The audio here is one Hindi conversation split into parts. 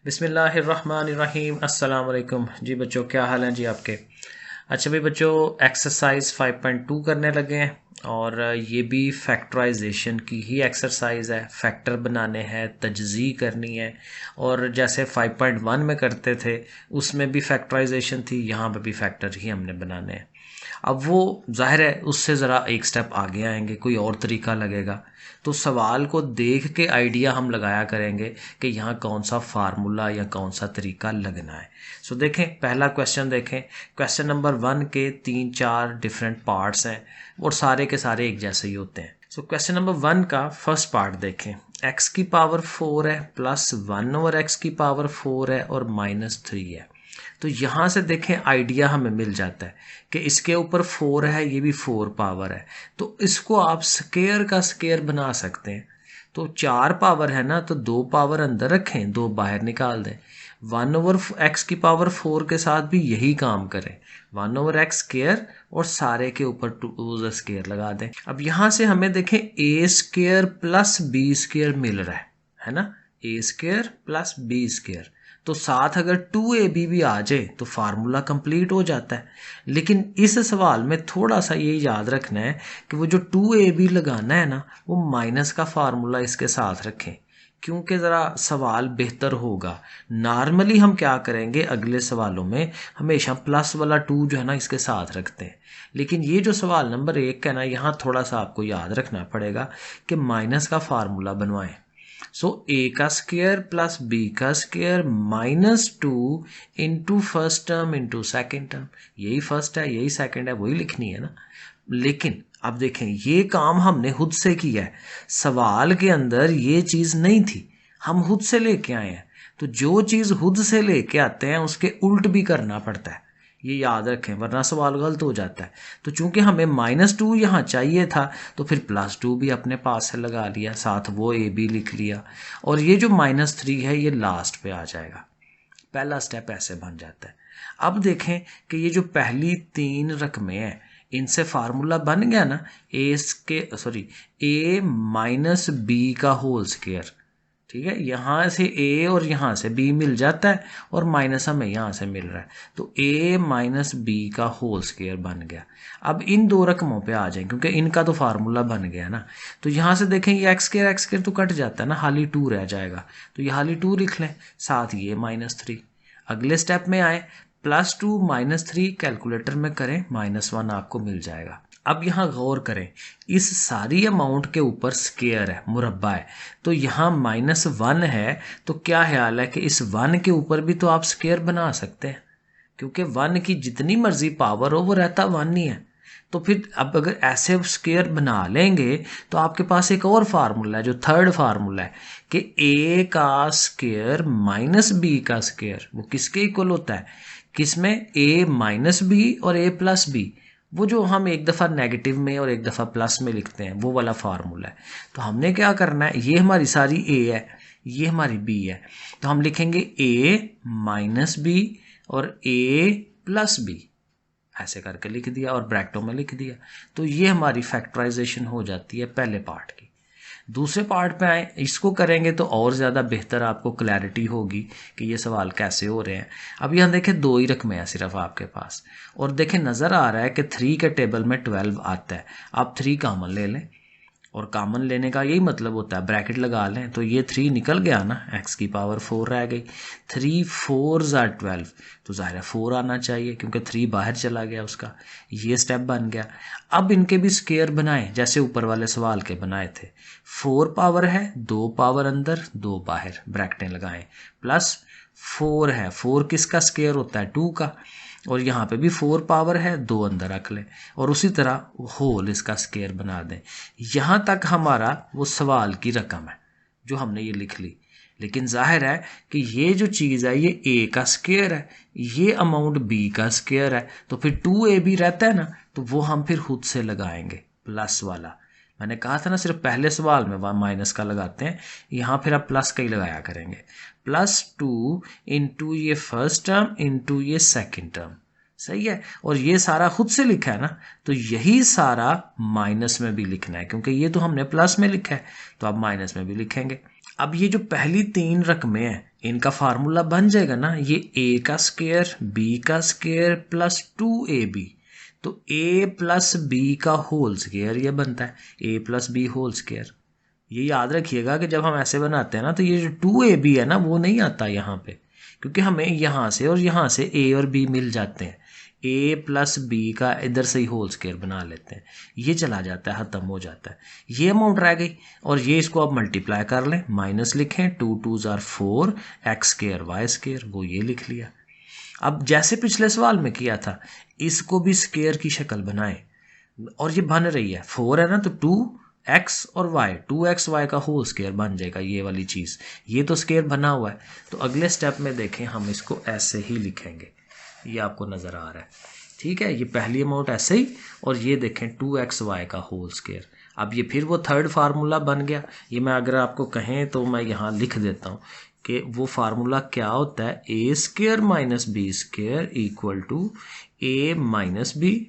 बिस्मिल्लाहिर्रहमानिर्रहीम अस्सलाम वालेकुम जी बच्चों, क्या हाल है जी आपके। अच्छा भाई बच्चों, एक्सरसाइज 5.2 करने लगे हैं और ये भी फैक्टराइजेशन की ही एक्सरसाइज है। फैक्टर बनाने हैं, तजज़ी करनी है। और जैसे 5.1 में करते थे उसमें भी फैक्टराइजेशन थी, यहाँ पे भी फैक्टर ही हमने बनाने हैं। अब वो जाहिर है उससे ज़रा एक स्टेप आगे आएंगे, कोई और तरीका लगेगा। तो सवाल को देख के आइडिया हम लगाया करेंगे कि यहाँ कौन सा फार्मूला या कौन सा तरीका लगना है। सो देखें, पहला क्वेश्चन देखें। क्वेश्चन नंबर 1 के 3-4 डिफरेंट पार्ट्स हैं और सारे के सारे एक जैसे ही होते हैं। सो क्वेश्चन नंबर 1 का फर्स्ट पार्ट देखें। x की पावर 4 है प्लस 1 ओवर x की पावर 4 है और -3 है। तो यहाँ से देखें आइडिया हमें मिल जाता है कि इसके ऊपर 4 है, ये भी 4 पावर है, तो इसको आप स्केयर का स्केयर बना सकते हैं। तो 4 पावर है ना, तो 2 पावर अंदर रखें, 2 बाहर निकाल दें। 1 ओवर एक्स की पावर 4 के साथ भी यही काम करें, 1 ओवर एक्स स्केयर और सारे के ऊपर 2 स्केयर लगा दें। अब यहाँ से हमें देखें ए स्केयर प्लस बी स्केयर मिल रहा है ना, ए स्केयर प्लस बी स्केयर। तो साथ अगर 2ab भी आ जाए तो फार्मूला कंप्लीट हो जाता है। लेकिन इस सवाल में थोड़ा सा ये याद रखना है कि वो जो 2ab लगाना है ना, वो माइनस का फार्मूला इसके साथ रखें, क्योंकि ज़रा सवाल बेहतर होगा। नॉर्मली हम क्या करेंगे, अगले सवालों में हमेशा प्लस वाला 2 जो है ना इसके साथ रखते हैं। लेकिन ये जो सवाल नंबर 1 का है ना, यहाँ थोड़ा सा आपको याद रखना पड़ेगा कि माइनस का फार्मूला बनवाएं। सो ए का स्क्वायर प्लस बी का square -2 into first term into second term. यही फर्स्ट है, यही सेकेंड है, वही लिखनी है ना। लेकिन अब देखें, ये काम हमने खुद से किया है, सवाल के अंदर ये चीज़ नहीं थी, हम खुद से लेके आए हैं। तो जो चीज़ खुद से लेके आते हैं उसके उल्ट भी करना पड़ता है, ये याद रखें, वरना सवाल गलत हो जाता है। तो चूंकि हमें -2 यहाँ चाहिए था, तो फिर +2 भी अपने पास से लगा लिया, साथ वो ए बी लिख लिया, और ये जो -3 है ये लास्ट पे आ जाएगा। पहला स्टेप ऐसे बन जाता है। अब देखें कि ये जो पहली 3 रकमें हैं, इनसे फार्मूला बन गया ना, a माइनस बी का होल स्क्वायर। ठीक है, यहाँ से a और यहाँ से b मिल जाता है और माइनस हमें यहाँ से मिल रहा है, तो a माइनस बी का होल स्क्वायर बन गया। अब इन 2 रकमों पे आ जाएं, क्योंकि इनका तो फार्मूला बन गया ना। तो यहाँ से देखें, ये एक्स स्क्वायर तो कट जाता है ना, खाली 2 रह जाएगा, तो ये खाली 2 लिख लें, साथ ये -3। अगले स्टेप में आए, +2 -3 कैलकुलेटर में करें, -1 आपको मिल जाएगा। अब यहाँ गौर करें, इस सारी अमाउंट के ऊपर स्क्वायर है, मुरब्बा है, तो यहाँ -1 है, तो क्या ख्याल है कि इस 1 के ऊपर भी तो आप स्क्वायर बना सकते हैं, क्योंकि 1 की जितनी मर्जी पावर हो वो रहता 1 ही है। तो फिर अब अगर ऐसे स्क्वायर बना लेंगे तो आपके पास एक और फार्मूला है, जो थर्ड फार्मूला है कि a का स्क्वायर माइनस b का स्क्वायर, वो किसके इक्वल होता है, किसमें, a माइनस बी और a प्लस बी। वो जो हम एक दफ़ा नेगेटिव में और एक दफ़ा प्लस में लिखते हैं, वो वाला फार्मूला है। तो हमने क्या करना है, ये हमारी सारी a है, ये हमारी b है, तो हम लिखेंगे a माइनस बी और a प्लस बी, ऐसे करके लिख दिया और ब्रैकेटों में लिख दिया। तो ये हमारी फैक्टराइजेशन हो जाती है पहले पार्ट की। दूसरे पार्ट पे आए, इसको करेंगे तो और ज़्यादा बेहतर आपको क्लैरिटी होगी कि ये सवाल कैसे हो रहे हैं। अब यहाँ देखें, 2 ही रकमें हैं सिर्फ आपके पास, और देखें नज़र आ रहा है कि 3 के टेबल में 12 आता है। आप 3 कॉमन ले लें, और कॉमन लेने का यही मतलब होता है, ब्रैकेट लगा लें, तो ये 3 निकल गया ना, x की पावर 4 रह गई। 3 4s are 12, तो ज़ाहिर है 4 आना चाहिए, क्योंकि 3 बाहर चला गया उसका, ये स्टेप बन गया। अब इनके भी स्क्वायर बनाएं, जैसे ऊपर वाले सवाल के बनाए थे। 4 पावर है, 2 पावर अंदर 2 बाहर, ब्रैकेटें लगाएं, प्लस 4 है, 4 किसका स्क्वायर होता है, 2 का, और यहाँ पे भी 4 पावर है, 2 अंदर रख लें, और उसी तरह होल इसका स्क्वायर बना दें। यहाँ तक हमारा वो सवाल की रकम है जो हमने ये लिख ली। लेकिन जाहिर है कि ये जो चीज़ है ये a का स्क्वायर है, ये अमाउंट b का स्क्वायर है, तो फिर 2ab रहता है ना, तो वो हम फिर खुद से लगाएंगे प्लस वाला। मैंने कहा था ना, सिर्फ पहले सवाल में माइनस का लगाते हैं, यहाँ फिर आप प्लस का ही लगाया करेंगे। +2 इंटू ये फर्स्ट टर्म इंटू ये सेकेंड टर्म, सही है। और ये सारा खुद से लिखा है ना, तो यही सारा माइनस में भी लिखना है, क्योंकि ये तो हमने प्लस में लिखा है, तो अब माइनस में भी लिखेंगे। अब ये जो पहली 3 रकमें हैं, इनका फार्मूला बन जाएगा ना, ये a का स्क्वायर b का स्क्वायर प्लस 2ab, तो a प्लस b का होल स्क्वायर ये बनता है a plus b whole square. ये याद रखिएगा कि जब हम ऐसे बनाते हैं ना तो ये जो 2ab है ना वो नहीं आता यहाँ पे, क्योंकि हमें यहाँ से और यहाँ से a और b मिल जाते हैं। a प्लस b का इधर से ही होल स्क्वायर बना लेते हैं, ये चला जाता है, ख़त्म हो जाता है, ये अमाउंट रह गई। और ये इसको आप मल्टीप्लाई कर लें, माइनस लिखें, 2 2 ज़ार 4 एक्स स्क्वायर वाई स्क्वायर, वो ये लिख लिया। अब जैसे पिछले सवाल में किया था, इसको भी स्क्वायर की शक्ल बनाएं, और ये बन रही है 4 है ना, तो 2x और y, 2xy का होल स्क्वायर बन जाएगा ये वाली चीज़। ये तो स्क्वायर बना हुआ है, तो अगले स्टेप में देखें हम इसको ऐसे ही लिखेंगे, ये आपको नज़र आ रहा है, ठीक है। ये पहली अमाउंट ऐसे ही, और ये देखें 2xy का होल स्क्वायर। अब ये फिर वो थर्ड फार्मूला बन गया। ये मैं अगर आपको कहें तो मैं यहाँ लिख देता हूँ कि वो फार्मूला क्या होता है, a square minus b square equal to a minus b,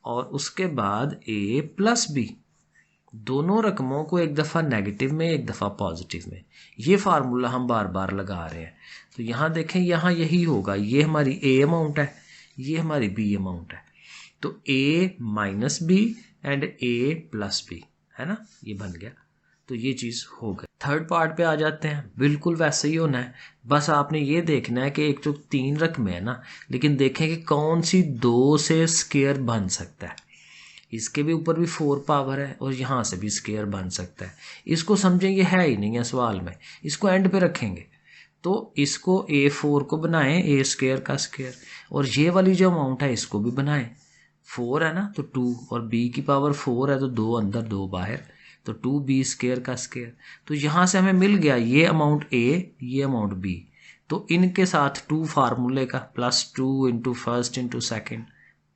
और उसके बाद a प्लस बी। दोनों रकमों को एक दफ़ा नेगेटिव में एक दफ़ा पॉजिटिव में, ये फार्मूला हम बार बार लगा रहे हैं। तो यहाँ देखें, यहाँ यही होगा, ये हमारी a अमाउंट है, ये हमारी b अमाउंट है, तो a minus b and a plus b है ना, ये बन गया। तो ये चीज़ हो गई। थर्ड पार्ट पे आ जाते हैं, बिल्कुल वैसे ही होना है, बस आपने ये देखना है कि एक तो 3 रकमें है ना, लेकिन देखें कि कौन सी 2 से स्क्वायर बन सकता है। इसके भी ऊपर भी 4 पावर है और यहाँ से भी स्क्वायर बन सकता है। इसको समझें, ये है ही नहीं है सवाल में, इसको एंड पे रखेंगे। तो इसको a4 को बनाएं a स्क्वायर का स्क्वायर, और ये वाली जो अमाउंट है इसको भी बनाएं। 4 है ना, तो 2, और b की पावर 4 है, तो 2 अंदर 2 बाहर, तो 2b स्क्वायर का स्क्वायर। तो यहाँ से हमें मिल गया ये अमाउंट a, ये अमाउंट b, तो इनके साथ 2 फार्मूले का plus 2 into first into second,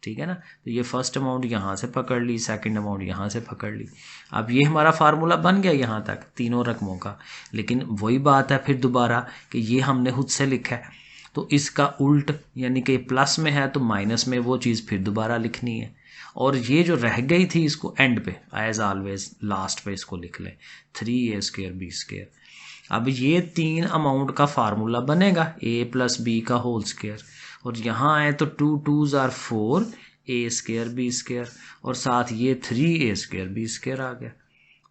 ठीक है ना। तो ये फर्स्ट अमाउंट यहाँ से पकड़ ली, सेकंड अमाउंट यहाँ से पकड़ ली। अब ये हमारा फार्मूला बन गया यहाँ तक तीनों रकमों का, लेकिन वही बात है फिर दोबारा कि ये हमने खुद से लिखा है, तो इसका उल्ट यानी कि प्लस में है तो माइनस में वो चीज़ फिर दोबारा लिखनी है। और ये जो रह गई थी इसको एंड पे एज ऑलवेज लास्ट पे इसको लिख लें, 3a स्क्वायर b स्क्वायर। अब ये 3 अमाउंट का फार्मूला बनेगा a प्लस बी का होल स्क्वायर, और यहाँ आए तो 2 2 ज़ार 4 a स्क्वायर b स्क्वायर, और साथ ये 3a स्क्वायर b स्क्वायर आ गया।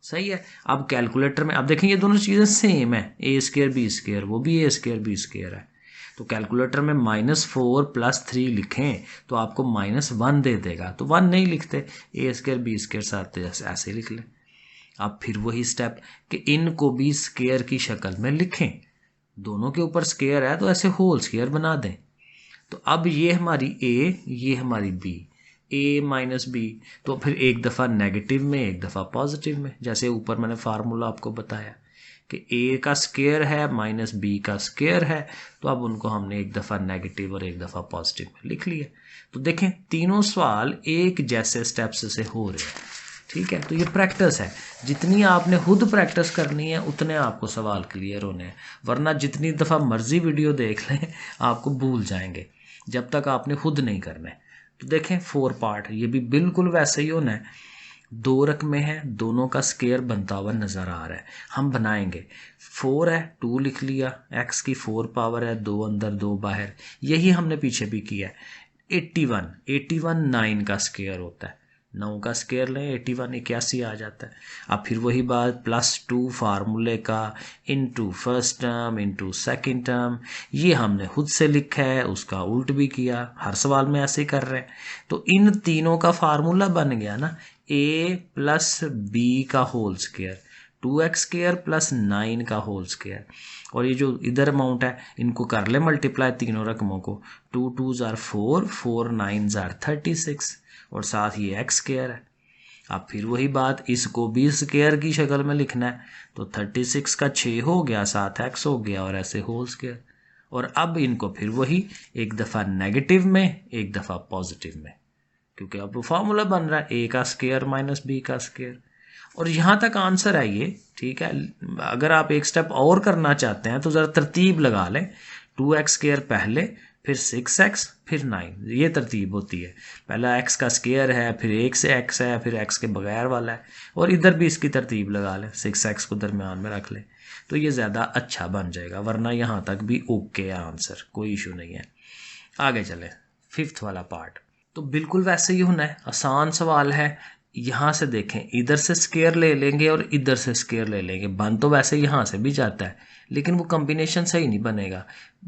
सही है। अब कैलकुलेटर में अब देखें ये दोनों चीज़ें सेम है, a स्क्वायर b स्क्वायर, वो भी a स्क्वायर b स्क्वायर है। तो कैलकुलेटर में -4 + 3 लिखें तो आपको -1 दे देगा, तो 1 नहीं लिखते, a स्क्वायर b स्क्वायर साथ ऐसे लिख लें। अब फिर वही स्टेप कि इनको भी स्क्वायर की शक्ल में लिखें, दोनों के ऊपर स्क्वायर है तो ऐसे होल स्क्वायर बना दें। तो अब ये हमारी a, ये हमारी b, a माइनस बी, तो फिर एक दफ़ा नेगेटिव में एक दफ़ा पॉजिटिव में, जैसे ऊपर मैंने फार्मूला आपको बताया कि a का स्क्वायर है माइनस b का स्क्वायर है, तो अब उनको हमने एक दफ़ा नेगेटिव और एक दफ़ा पॉजिटिव में लिख लिया। तो देखें तीनों सवाल एक जैसे स्टेप्स से हो रहे हैं, ठीक है। तो ये प्रैक्टिस है, जितनी आपने खुद प्रैक्टिस करनी है उतने आपको सवाल क्लियर होने हैं, वरना जितनी दफ़ा मर्जी वीडियो देख लें आपको भूल जाएंगे जब तक आपने खुद नहीं करना है। तो देखें 4 पार्ट, ये भी बिल्कुल वैसे ही होना है। 2 रकमें हैं, दोनों का स्क्वायर बनता हुआ नज़र आ रहा है, हम बनाएंगे। 4 है, 2 लिख लिया, x की 4 पावर है, 2 अंदर 2 बाहर, यही हमने पीछे भी किया है। 81 9 का स्क्वायर होता है, 9 का स्क्वायर लें 81 81 आ जाता है। अब फिर वही बात +2 फार्मूले का into first term into second term, ये हमने खुद से लिखा है, उसका उल्ट भी किया, हर सवाल में ऐसे ही कर रहे हैं। तो इन तीनों का फार्मूला बन गया ना, a प्लस b का whole square, 2x square plus 9 का होल स्क्वायर, और ये जो इधर अमाउंट है इनको कर ले मल्टीप्लाई तीनों रकमों को, 2 2 ज़ार 4 4 9 ज़ार 36, और साथ ये एक्स स्क्वायर है। अब फिर वही बात, इसको भी स्क्वायर की शक्ल में लिखना है, तो 36 का 6 हो गया, साथ एक्स हो गया, और ऐसे होल स्क्वायर। और अब इनको फिर वही एक दफ़ा नेगेटिव में एक दफ़ा पॉजिटिव में, क्योंकि अब वो फार्मूला बन रहा है a का स्क्वायर माइनस b का स्क्वायर। और यहाँ तक आंसर है ये, ठीक है। अगर आप एक स्टेप और करना चाहते हैं तो ज़रा तरतीब लगा लें, 2x स्क्वायर पहले, फिर 6x फिर 9, ये तरतीब होती है। पहला x का स्क्वायर है, फिर 1 से x है, फिर x के बगैर वाला है, और इधर भी इसकी तरतीब लगा लें, 6x को दरमियान में रख लें, तो ये ज़्यादा अच्छा बन जाएगा। वरना यहाँ तक भी ओके है आंसर, कोई इशू नहीं है। आगे चले 5th वाला पार्ट। तो बिल्कुल वैसे ही होना है, आसान सवाल है। यहाँ से देखें, इधर से स्क्वायर ले लेंगे और इधर से स्क्वायर ले लेंगे, बन तो वैसे यहाँ से भी जाता है, लेकिन वो कॉम्बिनेशन सही नहीं बनेगा।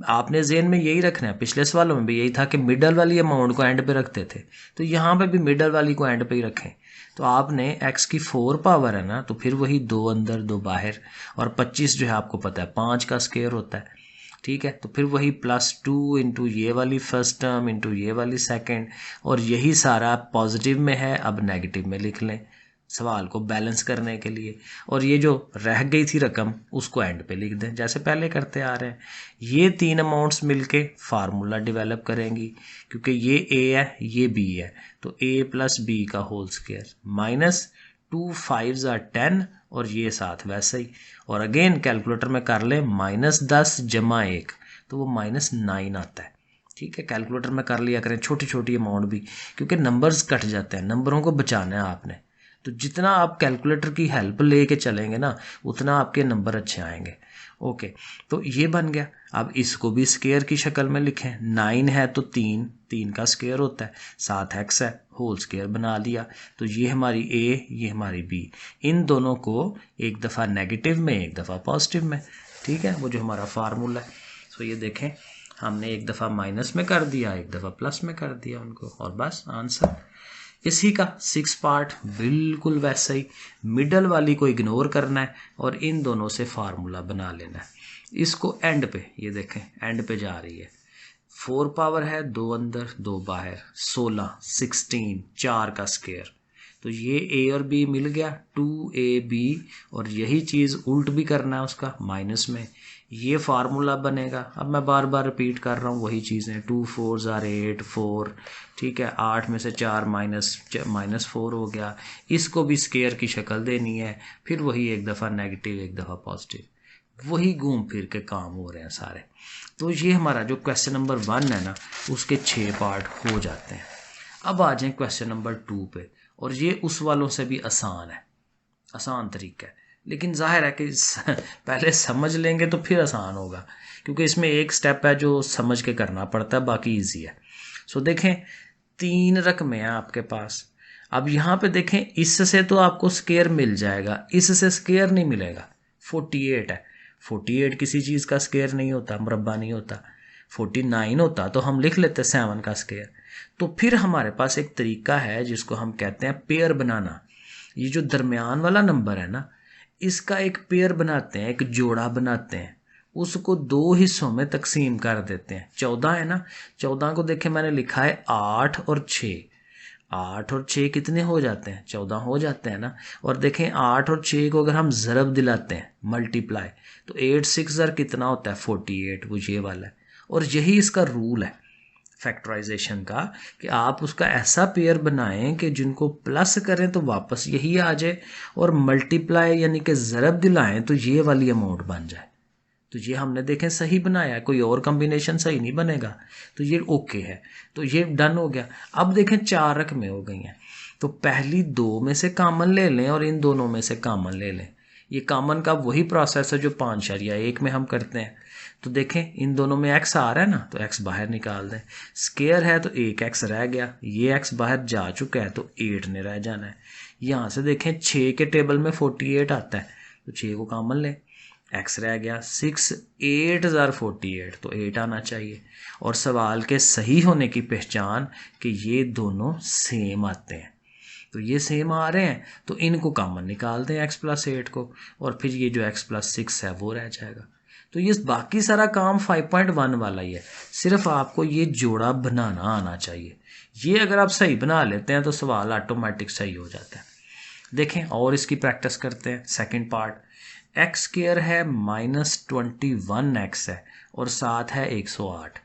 आपने ज़हन में यही रखना है, पिछले सवालों में भी यही था कि मिडल वाली अमाउंट को एंड पे रखते थे, तो यहाँ पे भी मिडल वाली को एंड पे ही रखें। तो आपने x की 4 पावर है ना, तो फिर वही 2 अंदर 2 बाहर, और 25 जो है आपको पता है 5 का स्क्वायर होता है, ठीक है। तो फिर वही +2 इंटू ये वाली फर्स्ट टर्म इंटू ये वाली सेकंड, और यही सारा पॉजिटिव में है, अब नेगेटिव में लिख लें सवाल को बैलेंस करने के लिए, और ये जो रह गई थी रकम उसको एंड पे लिख दें जैसे पहले करते आ रहे हैं। ये 3 अमाउंट्स मिलके फार्मूला डेवलप करेंगी, क्योंकि ये a है ये b है, तो a + b का होल स्क्वायर माइनस 2 5 = 10, और ये साथ वैसे ही, और अगेन कैलकुलेटर में कर लें -10 + 1, तो वो -9 आता है, ठीक है। कैलकुलेटर में कर लिया करें छोटी छोटी अमाउंट भी, क्योंकि नंबर्स कट जाते हैं, नंबरों को बचाना है आपने। तो जितना आप कैलकुलेटर की हेल्प लेके चलेंगे ना, उतना आपके नंबर अच्छे आएंगे। ओके, तो ये बन गया। अब इसको भी स्क्वायर की शक्ल में लिखें, 9 है तो 3 का स्क्वायर होता है, 7x है, होल स्क्वायर बना लिया। तो ये हमारी a, ये हमारी b, इन दोनों को एक दफ़ा नेगेटिव में एक दफ़ा पॉजिटिव में, ठीक है, वो जो हमारा फार्मूला है। सो ये देखें, हमने एक दफ़ा माइनस में कर दिया, एक दफ़ा प्लस में कर दिया उनको, और बस आंसर। इसी का 6 पार्ट बिल्कुल वैसा ही, मिडल वाली को इग्नोर करना है और इन दोनों से फार्मूला बना लेना है। इसको एंड पे, ये देखें एंड पे जा रही है, 4 पावर है, 2 अंदर 2 बाहर, 16 16 4 का स्क्वायर, तो ये a और b मिल गया 2ab, और यही चीज़ उल्ट भी करना है उसका, माइनस में ये फार्मूला बनेगा। अब मैं बार बार रिपीट कर रहा हूँ वही चीज़ें, 2 4 = 8 4, ठीक है, 8 में से 4 -4 हो गया, इसको भी स्क्वायर की शक्ल देनी है, फिर वही एक दफ़ा नेगेटिव एक दफ़ा पॉजिटिव, वही घूम फिर के काम हो रहे हैं सारे। तो ये हमारा जो क्वेश्चन नंबर 1 है ना, उसके 6 पार्ट हो जाते हैं। अब आ जाए क्वेश्चन नंबर 2 पे, और ये उस वालों से भी आसान है, आसान तरीका है, लेकिन जाहिर है कि पहले समझ लेंगे तो फिर आसान होगा, क्योंकि इसमें एक स्टेप है जो समझ के करना पड़ता है, बाकी इजी है। सो देखें 3 रकमें हैं आपके पास। अब यहाँ पे देखें, इससे तो आपको स्क्वायर मिल जाएगा, इससे स्क्वायर नहीं मिलेगा। 48 है, 48 किसी चीज़ का स्क्वायर नहीं होता, मुरब्बा नहीं होता। 49 होता तो हम लिख लेते 7 का स्क्वायर। तो फिर हमारे पास एक तरीका है जिसको हम कहते हैं पेयर बनाना। ये जो दरमियान वाला नंबर है ना, इसका एक पेयर बनाते हैं, एक जोड़ा बनाते हैं, उसको 2 हिस्सों में तकसीम कर देते हैं। 14 है ना, 14 को देखें मैंने लिखा है 8 और 6, 8 और 6 कितने हो जाते हैं, 14 हो जाते हैं ना। और देखें 8 और 6 को अगर हम ज़रब दिलाते हैं, मल्टीप्लाई, तो 8 6 ज़र कितना होता है 48, वो ये वाला है। और यही इसका रूल है फैक्टराइजेशन का, कि आप उसका ऐसा पेयर बनाएं कि जिनको प्लस करें तो वापस यही आ जाए, और मल्टीप्लाई यानी कि ज़रब दिलाएं तो ये वाली अमाउंट बन जाए। तो ये हमने देखें सही बनाया, कोई और कॉम्बिनेशन सही नहीं बनेगा, तो ये ओके है, तो ये डन हो गया। अब देखें 4 रकमें हो गई हैं, तो पहली 2 में से कॉमन ले लें और इन दोनों में से कॉमन ले लें। ये कॉमन का वही प्रोसेस है जो 5.1 में हम करते हैं। तो देखें इन दोनों में x आ रहा है ना, तो x बाहर निकाल दें, स्क्वायर है तो 1x रह गया, ये x बाहर जा चुका है तो 8 ने रह जाना है। यहाँ से देखें 6 के टेबल में 48 आता है, तो 6 को कॉमन लें, x रह गया 6, 8 * 48, तो 8 आना चाहिए। और सवाल के सही होने की पहचान कि ये दोनों सेम आते हैं, तो ये सेम आ रहे हैं तो इनको कॉमन निकाल दें x + 8 को, और फिर ये जो x + 6 है वो रह जाएगा। तो ये बाकी सारा काम 5.1 वाला ही है, सिर्फ आपको ये जोड़ा बनाना आना चाहिए। ये अगर आप सही बना लेते हैं तो सवाल ऑटोमेटिक सही हो जाता है। देखें और इसकी प्रैक्टिस करते हैं। सेकंड पार्ट, x² है -21x है और साथ है 108।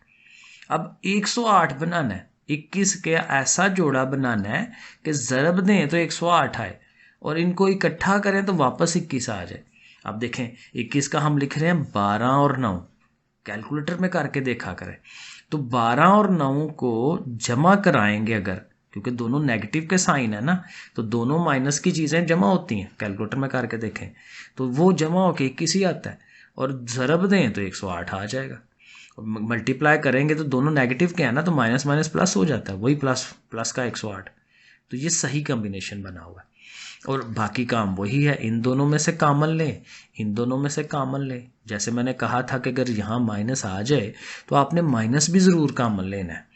अब 108 बनाना है, 21 के ऐसा जोड़ा बनाना है कि ज़रब दें तो 108 आए, और इनको इकट्ठा करें तो वापस 21 आ जाए। अब देखें 21 का हम लिख रहे हैं 12 और 9, कैलकुलेटर में करके देखा करें। तो 12 और 9 को जमा कराएंगे अगर, क्योंकि दोनों नेगेटिव के साइन है ना, तो दोनों माइनस की चीज़ें जमा होती हैं। कैलकुलेटर में करके देखें तो वो जमा होके 21 ही आता है, और ज़रब दें तो 108 आ जाएगा। मल्टीप्लाई करेंगे तो दोनों नेगेटिव के हैं ना, तो माइनस माइनस प्लस हो जाता है, वही प्लस प्लस का 108। तो ये सही कॉम्बिनेशन बना हुआ है। और बाकी काम वही है, इन दोनों में से कॉमन लें, इन दोनों में से कॉमन लें। जैसे मैंने कहा था कि अगर यहाँ माइनस आ जाए तो आपने माइनस भी ज़रूर कॉमन लेना है।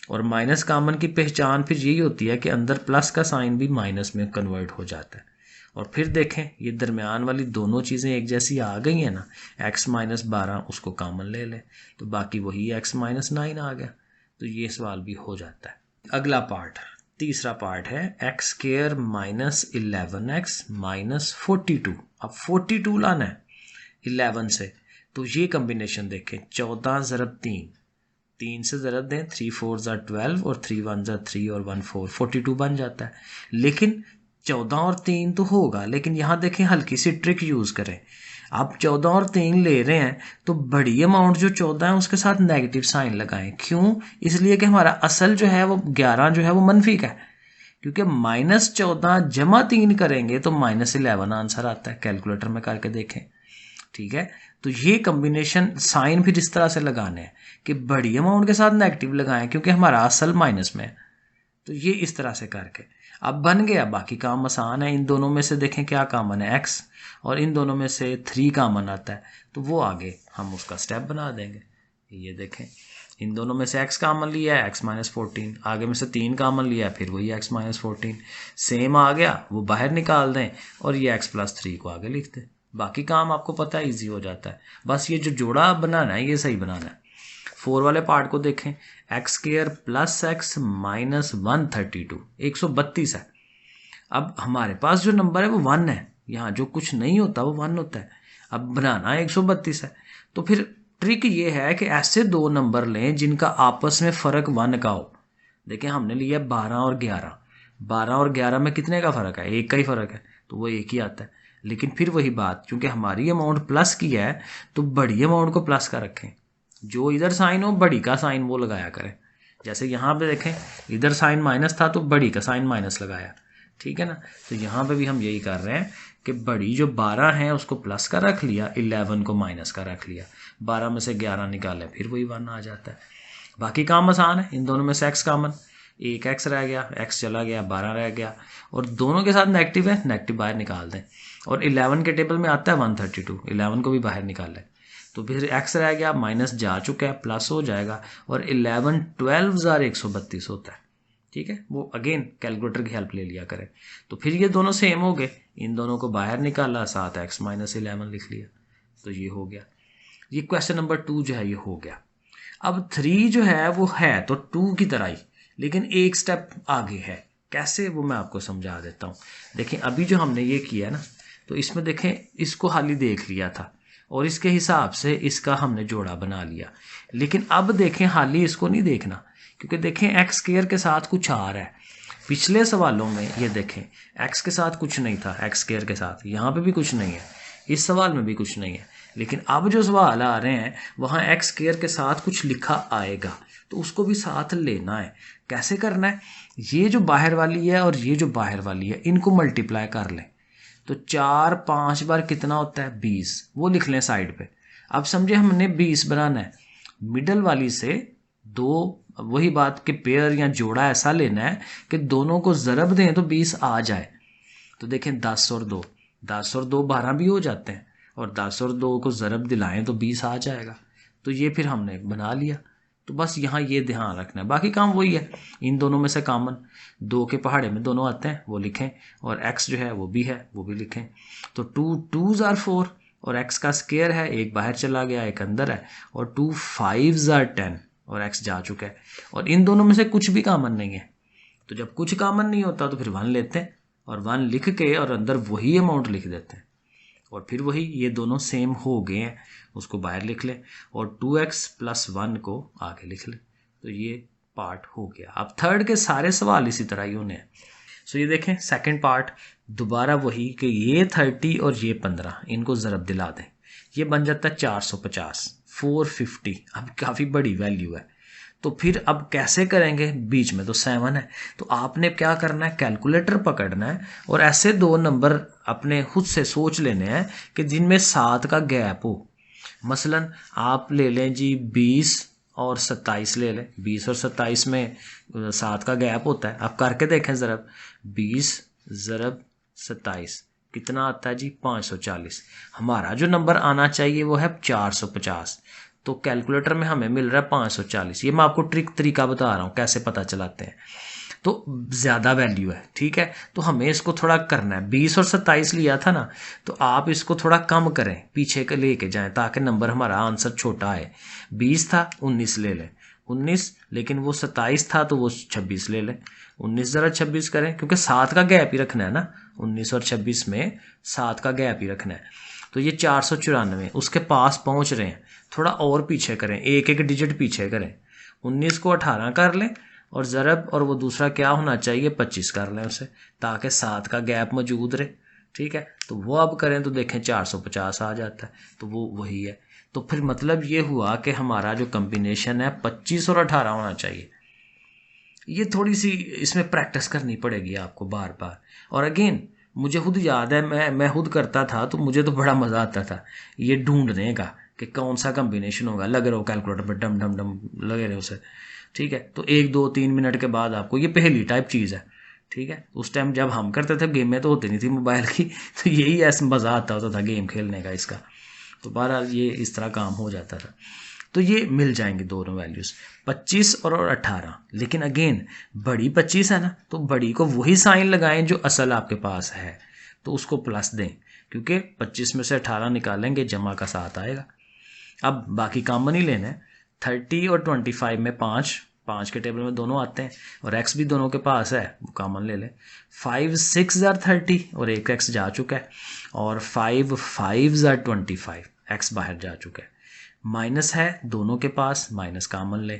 और माइनस कॉमन की पहचान फिर यही होती है कि अंदर प्लस का साइन भी माइनस में कन्वर्ट हो जाता है। और फिर देखें ये दरमियान वाली दोनों चीज़ें एक जैसी आ गई हैं ना, x माइनस 12 उसको कॉमन ले लें तो बाकी वही x माइनस 9 आ गया। तो ये सवाल भी हो जाता है। अगला पार्ट, तीसरा पार्ट है x square minus 11x minus 42। अब 42 लाना है 11 से, तो ये कम्बिनेशन देखें, 14 ज़रब 3 से ज़रब दें, 3 4 ज़ा 12 और 3 1 ज़ा 3 और 1 4, 42 बन जाता है। लेकिन 14 और 3 तो होगा, लेकिन यहाँ देखें हल्की सी ट्रिक यूज़ करें। आप 14 और 3 ले रहे हैं तो बड़ी अमाउंट जो 14 है उसके साथ नेगेटिव साइन लगाएं। क्यों? इसलिए कि हमारा असल जो है वो 11 जो है वो मनफी का है, क्योंकि -14 जमा 3 करेंगे तो -11 आंसर आता है। कैलकुलेटर में करके देखें, ठीक है। तो ये कम्बिनेशन साइन फिर इस तरह से लगाने हैं कि बड़ी अमाउंट के साथ नेगेटिव लगाएं, क्योंकि हमारा असल माइनस में है। तो ये इस तरह से करके अब बन गया। बाकी काम आसान है। इन दोनों में से देखें क्या कॉमन है, x, और इन दोनों में से 3 कॉमन आता है, तो वो आगे हम उसका स्टेप बना देंगे। ये देखें, इन दोनों में से x कॉमन लिया है, x माइनस 14, आगे में से 3 कॉमन लिया है, फिर वही x माइनस 14 सेम आ गया, वो बाहर निकाल दें और ये x प्लस 3 को आगे लिख दें। बाकी काम आपको पता है, ईजी हो जाता है। बस ये जो जोड़ा बनाना है ये सही बनाना है। 4 वाले पार्ट को देखें, x square plus x minus 132, 132 है। अब हमारे पास जो नंबर है वो 1 है, यहाँ जो कुछ नहीं होता वो 1 होता है। अब बनाना 132 है, तो फिर ट्रिक ये है कि ऐसे दो नंबर लें जिनका आपस में फ़र्क 1 का हो। देखिए हमने लिया 12 और 11, 12 और 11 में कितने का फ़र्क है? 1 का ही फ़र्क है, तो वो 1 ही आता है। लेकिन फिर वही बात, क्योंकि हमारी अमाउंट प्लस की है तो बड़ी अमाउंट को प्लस का रखें, जो इधर साइन हो बड़ी का साइन वो लगाया करें। जैसे यहाँ पे देखें, इधर साइन माइनस था तो बड़ी का साइन माइनस लगाया, ठीक है ना। तो यहाँ पे भी हम यही कर रहे हैं कि बड़ी जो 12 है उसको प्लस का रख लिया, 11 को माइनस का रख लिया, 12 में से 11 निकाले फिर वही 1 आ जाता है। बाकी काम आसान है। इन दोनों में से एक्स कॉमन, एक एक्स रह गया, एक्स चला गया, 12 रह गया, और दोनों के साथ नेगेटिव है, नेगेटिव बाहर निकाल दें। और 11 के टेबल में आता है 132, 11 को भी बाहर निकाल लें, तो फिर एक्स रह गया, माइनस जा चुका है, प्लस हो जाएगा, और 11 12,132 होता है, ठीक है। वो अगेन कैलकुलेटर की हेल्प ले लिया करें। तो फिर ये दोनों सेम हो गए, इन दोनों को बाहर निकाला, साथ एक्स माइनस 11 लिख लिया, तो ये हो गया। ये क्वेश्चन नंबर 2 जो है ये हो गया। अब 3 जो है वो है तो 2 की तरह ही, लेकिन एक स्टेप आगे है। कैसे, वो मैं आपको समझा देता हूँ। देखें अभी जो हमने ये किया है ना, तो इसमें देखें इसको हाली देख लिया था और इसके हिसाब से इसका हमने जोड़ा बना लिया। लेकिन अब देखें हाली इसको नहीं देखना, क्योंकि देखें एक्स स्क्वायर के साथ कुछ आ रहा है। पिछले सवालों में ये देखें एक्स के साथ कुछ नहीं था, एक्स स्क्वायर के साथ यहाँ पे भी कुछ नहीं है, इस सवाल में भी कुछ नहीं है। लेकिन अब जो सवाल आ रहे हैं वहाँ एक्स स्क्वायर के साथ कुछ लिखा आएगा, तो उसको भी साथ लेना है। कैसे करना है? ये जो बाहर वाली है और ये जो बाहर वाली है इनको मल्टीप्लाई कर लें, तो 4 5 बार कितना होता है? 20, वो लिख लें साइड पे। अब समझे हमने 20 बनाना है, मिडल वाली से दो, वही बात कि पेयर या जोड़ा ऐसा लेना है कि दोनों को ज़रब दें तो 20 आ जाए। तो देखें 10 और 2, 10 और 2 12 भी हो जाते हैं, और 10 और 2 को ज़रब दिलाएं तो 20 आ जाएगा। तो ये फिर हमने बना लिया। तो बस यहाँ ये ध्यान रखना है, बाकी काम वही है। इन दोनों में से कॉमन 2 के पहाड़े में दोनों आते हैं, वो लिखें, और x जो है वो भी है, वो भी लिखें। तो 2 2s are 4, और x का स्क्वायर है, एक बाहर चला गया एक अंदर है, और 2 5s are 10, और x जा चुका है। और इन दोनों में से कुछ भी कॉमन नहीं है, तो जब कुछ कॉमन नहीं होता तो फिर 1 लेते हैं, और 1 लिख के और अंदर वही अमाउंट लिख देते हैं, और फिर वही ये दोनों सेम हो गए हैं, उसको बाहर लिख लें, और 2x प्लस 1 को आगे लिख लें। तो ये पार्ट हो गया। अब थर्ड के सारे सवाल इसी तरह ही होने हैं। सो ये देखें सेकंड पार्ट, दोबारा वही कि ये 30 और ये 15 इनको ज़रब दिला दें, ये बन जाता है 450, 450। अब काफ़ी बड़ी वैल्यू है, तो फिर अब कैसे करेंगे, बीच में तो 7 है, तो आपने क्या करना है, कैलकुलेटर पकड़ना है और ऐसे दो नंबर अपने खुद से सोच लेने हैं कि जिनमें 7 का गैप हो। मसलन आप ले लें जी 20 और 27 ले लें। 20 और 27 में 7 का गैप होता है। आप करके देखें ज़रा, 20 ज़रब 27 कितना आता है जी, 540। हमारा जो नंबर आना चाहिए वो है 450। तो कैलकुलेटर में हमें मिल रहा है 540। ये मैं आपको तरीका बता रहा हूँ कैसे पता चलाते हैं। तो ज़्यादा वैल्यू है, ठीक है, तो हमें इसको थोड़ा करना है। 20 और 27 लिया था ना, तो आप इसको थोड़ा कम करें, पीछे के लेके जाएं ताकि नंबर हमारा आंसर छोटा है। 20 था, 19 ले लें, 19, लेकिन वो 27 था तो वो 26 ले लें। 19 ज़रा 26 करें, क्योंकि 7 का गैप ही रखना है ना, 19 और 26 में 7 का गैप ही रखना है। तो ये 494 उसके पास पहुंच रहे हैं। थोड़ा और पीछे करें, एक एक डिजिट पीछे करें। 19 को 18 कर लें और ज़रब और वो दूसरा क्या होना चाहिए, 25 कर लें उसे, ताकि 7 का गैप मौजूद रहे। ठीक है, तो वो अब करें तो देखें 450 आ जाता है, तो वो वही है। तो फिर मतलब ये हुआ कि हमारा जो कम्बिनेशन है 25 और 18 होना चाहिए। ये थोड़ी सी इसमें प्रैक्टिस करनी पड़ेगी आपको बार बार। और अगेन मुझे खुद याद है, मैं खुद करता था तो मुझे तो बड़ा मज़ा आता था ये ढूंढने का कि कौन सा कम्बिनेशन होगा। लग रहे हो कैलकुलेटर पर डम डम डम लगे रहे उसे, ठीक है। तो 1 2 3 मिनट के बाद आपको ये पहेली टाइप चीज़ है, ठीक है। उस टाइम जब हम करते थे, गेम में तो होती नहीं थी मोबाइल की, तो यही ऐसा मज़ा आता होता था गेम खेलने का इसका। तो बहरहाल ये इस तरह काम हो जाता था। तो ये मिल जाएंगे दोनों वैल्यूज़ 25 और 18। लेकिन अगेन बड़ी 25 है ना, तो बड़ी को वही साइन लगाएं जो असल आपके पास है, तो उसको प्लस दें, क्योंकि 25 में से 18 निकालेंगे जमा का 7 आएगा। अब बाकी कॉमन ही लेना है। 30 और 25 में 5 के टेबल में दोनों आते हैं और x भी दोनों के पास है, वो कॉमन ले लें। 5 6 जार 30 और एक x जा चुका है, और 5 5 जार 25, x बाहर जा चुका है। माइनस है दोनों के पास, माइनस कॉमन ले।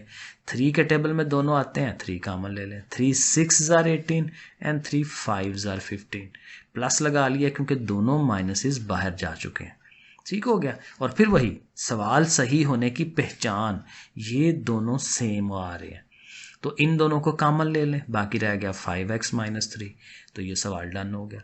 3 के टेबल में दोनों आते हैं, 3 कॉमन ले लें। 3 6 जार 18 एंड 3 5 जार 15। प्लस लगा लिया क्योंकि दोनों माइनसेस बाहर जा चुके हैं। ठीक हो गया। और फिर वही सवाल सही होने की पहचान, ये दोनों सेम आ रहे हैं, तो इन दोनों को कॉमन ले लें, बाकी रह गया 5x - 3। तो ये सवाल डन हो गया।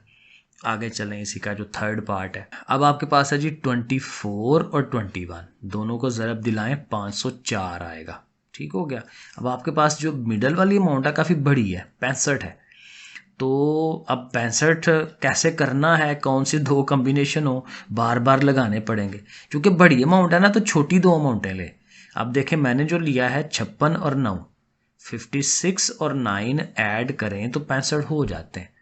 आगे चलें, इसी का जो थर्ड पार्ट है। अब आपके पास है जी 24 और 21, दोनों को ज़रब दिलाएं 504 आएगा। ठीक हो गया। अब आपके पास जो मिडल वाली अमाउंट है काफ़ी बड़ी है, 65 है। तो अब 65 कैसे करना है, कौन सी दो कॉम्बिनेशन हो, बार बार लगाने पड़ेंगे। क्योंकि बड़ी अमाउंट है ना, तो छोटी दो अमाउंटें ले। अब देखें मैंने जो लिया है 56 और 9, 56 और 9 ऐड करें तो 65 हो जाते हैं।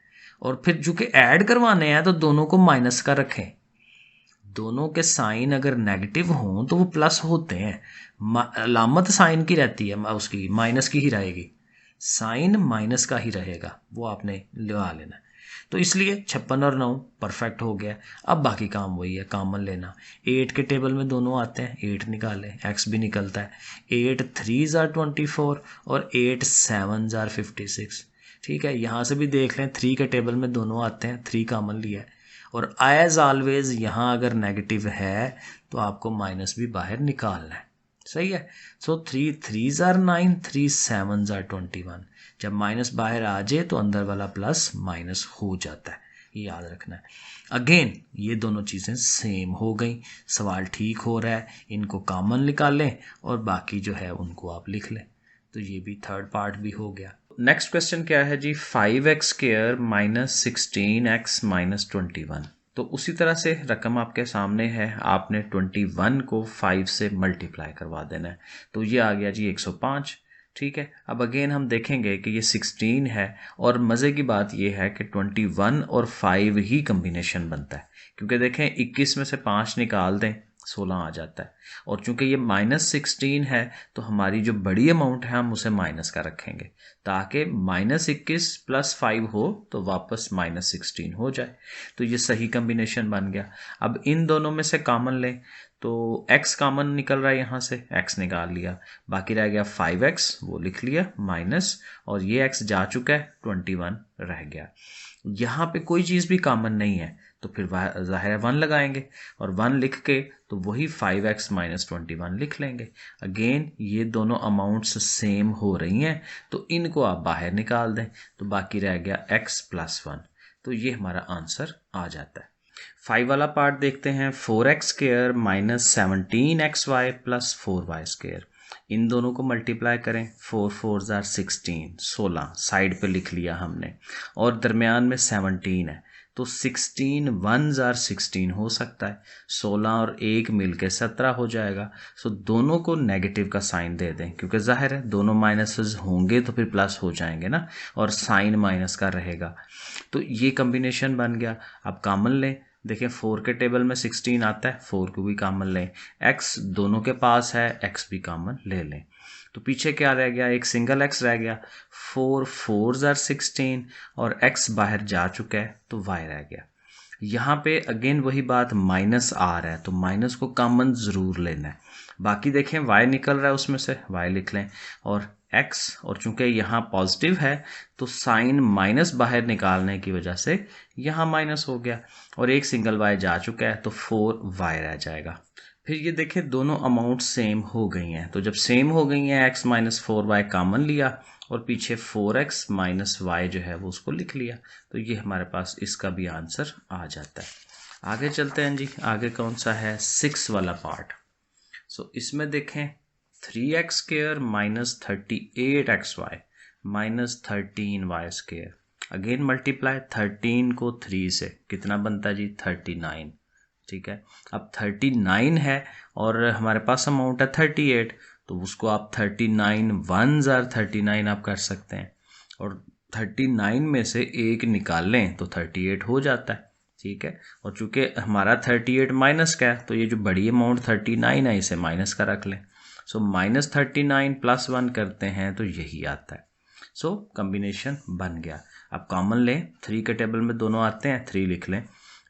और फिर चूंकि ऐड करवाने हैं तो दोनों को माइनस का रखें। दोनों के साइन अगर नेगेटिव हों तो वो प्लस होते हैं, अलामत साइन की रहती है, उसकी माइनस की ही रहेगी, साइन माइनस का ही रहेगा, वो आपने लगा लेना है। तो इसलिए 56 और 9 परफेक्ट हो गया। अब बाकी काम वही है, कॉमन लेना। 8 के टेबल में दोनों आते हैं, 8 निकालें, x भी निकलता है। 8 3 जार 24 और 8 7 जार 56। ठीक है, यहाँ से भी देख लें, 3 के टेबल में दोनों आते हैं, 3 कॉमन लिया है। और एज ऑलवेज यहाँ अगर नेगेटिव है तो आपको माइनस भी बाहर निकालना है। सही है। सो 3 3 जार 9, 3 7 जार 21। जब माइनस बाहर आ जाए तो अंदर वाला प्लस माइनस हो जाता है, ये याद रखना है। अगेन ये दोनों चीज़ें सेम हो गई, सवाल ठीक हो रहा है, इनको कॉमन निकालें और बाकी जो है उनको आप लिख लें। तो ये भी थर्ड पार्ट भी हो गया। नेक्स्ट क्वेश्चन क्या है जी, 5x स्क्वायर - 16x - 21। तो उसी तरह से रकम आपके सामने है, आपने 21 को 5 से मल्टीप्लाई करवा देना है, तो ये आ गया जी 105। ठीक है। अब अगेन हम देखेंगे कि ये 16 है, और मज़े की बात ये है कि 21 और 5 ही कम्बिनेशन बनता है, क्योंकि देखें 21 में से 5 निकाल दें 16 आ जाता है। और चूंकि ये -16 है तो हमारी जो बड़ी अमाउंट है हम उसे माइनस का रखेंगे, ताकि -21 + 5 हो तो वापस -16 हो जाए। तो ये सही कम्बिनेशन बन गया। अब इन दोनों में से कॉमन लें तो x कॉमन निकल रहा है, यहाँ से x निकाल लिया, बाकी रह गया 5x, वो लिख लिया माइनस, और ये x जा चुका है, 21 रह गया। यहाँ पे कोई चीज़ भी कॉमन नहीं है तो फिर ज़ाहिर है 1 लगाएंगे, और 1 लिख के तो वही 5x - 21 लिख लेंगे। अगेन ये दोनों अमाउंट्स सेम हो रही हैं तो इनको आप बाहर निकाल दें, तो बाकी रह गया x + 1, तो ये हमारा आंसर आ जाता है। 5 वाला पार्ट देखते हैं। 4x² - 17xy + 4y², इन दोनों को मल्टीप्लाई करें, 4 4 = 16 साइड पे लिख लिया हमने, और दरमियान में 17 है तो 16 1 * 16 हो सकता है, 16 और 1 मिलके 17 हो जाएगा। सो दोनों को नेगेटिव का साइन दे दें, क्योंकि जाहिर है दोनों माइनसेस होंगे तो फिर प्लस हो जाएंगे ना, और साइन माइनस का रहेगा। तो ये कम्बिनेशन बन गया। अब कॉमन लें, देखें 4 के टेबल में 16 आता है, 4 को भी कॉमन लें, x दोनों के पास है, x भी कॉमन ले लें, तो पीछे क्या रह गया, एक सिंगल x रह गया, 4 4 * 16, और x बाहर जा चुका है तो y रह गया। यहाँ पे अगेन वही बात, माइनस आ रहा है तो माइनस को कॉमन ज़रूर लेना है। बाकी देखें y निकल रहा है, उसमें से y लिख लें, और x, और चूंकि यहाँ पॉजिटिव है तो साइन माइनस बाहर निकालने की वजह से यहाँ माइनस हो गया, और एक सिंगल y जा चुका है तो 4y रह जाएगा। फिर ये देखें दोनों अमाउंट सेम हो गई हैं, तो जब सेम हो गई हैं x - 4y कॉमन लिया, और पीछे 4x - y जो है वो उसको लिख लिया, तो ये हमारे पास इसका भी आंसर आ जाता है। आगे चलते हैं जी, आगे कौन सा है, 6 वाला पार्ट। सो इसमें देखें 3x² - 38xy - 13y², again multiply, 13 को 3 से कितना बनता है जी, 39, ठीक है। अब 39 है और हमारे पास अमाउंट है 38, तो उसको आप 39 1 * 39 आप कर सकते हैं, और 39 में से एक निकाल लें तो 38 हो जाता है, ठीक है। और चूंकि हमारा 38 माइनस का है तो ये जो बड़ी अमाउंट 39 है इसे माइनस का रख लें। सो -39 + 1 करते हैं तो यही आता है। सो कम्बिनेशन बन गया। अब कॉमन लें, 3 के टेबल में दोनों आते हैं, 3 लिख लें,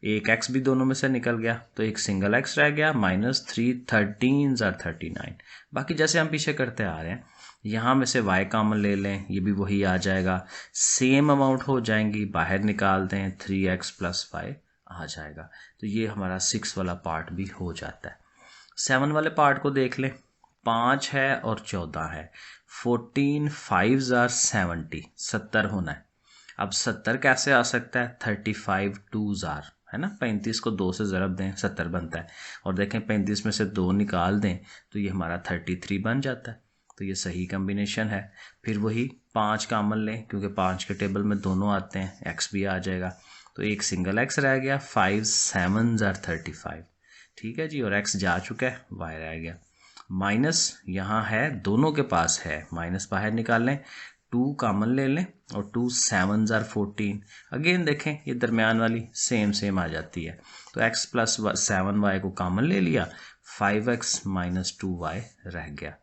एक x भी दोनों में से निकल गया तो एक सिंगल x रह गया, -3 13 * 39। बाकी जैसे हम पीछे करते आ रहे हैं, यहाँ में से y कॉमन ले लें, ये भी वही आ जाएगा, सेम अमाउंट हो जाएंगी, बाहर निकाल दें, 3x + 5 आ जाएगा। तो ये हमारा 6 वाला पार्ट भी हो जाता है। 7 वाले पार्ट को देख लें, 5 है और 14 है, 14 5 * 70, 70 होना है। अब 70 कैसे आ सकता है, 35 2 * है ना, 35 को 2 से ज़रब दें 70 बनता है, और देखें 35 में से 2 निकाल दें तो ये हमारा 33 बन जाता है, तो ये सही कम्बिनेशन है। फिर वही 5 कॉमन लें, क्योंकि 5 के टेबल में दोनों आते हैं, x भी आ जाएगा, तो एक सिंगल x रह गया, 5 7 * 35, ठीक है जी, और x जा चुका है, y रह गया। माइनस यहाँ है, दोनों के पास है, माइनस बाहर निकाल लें, 2 कॉमन ले लें, और 2 7 * 14, अगेन देखें ये दरमियान वाली सेम आ जाती है, तो x + 7y को कॉमन ले लिया, 5x - 2y रह गया।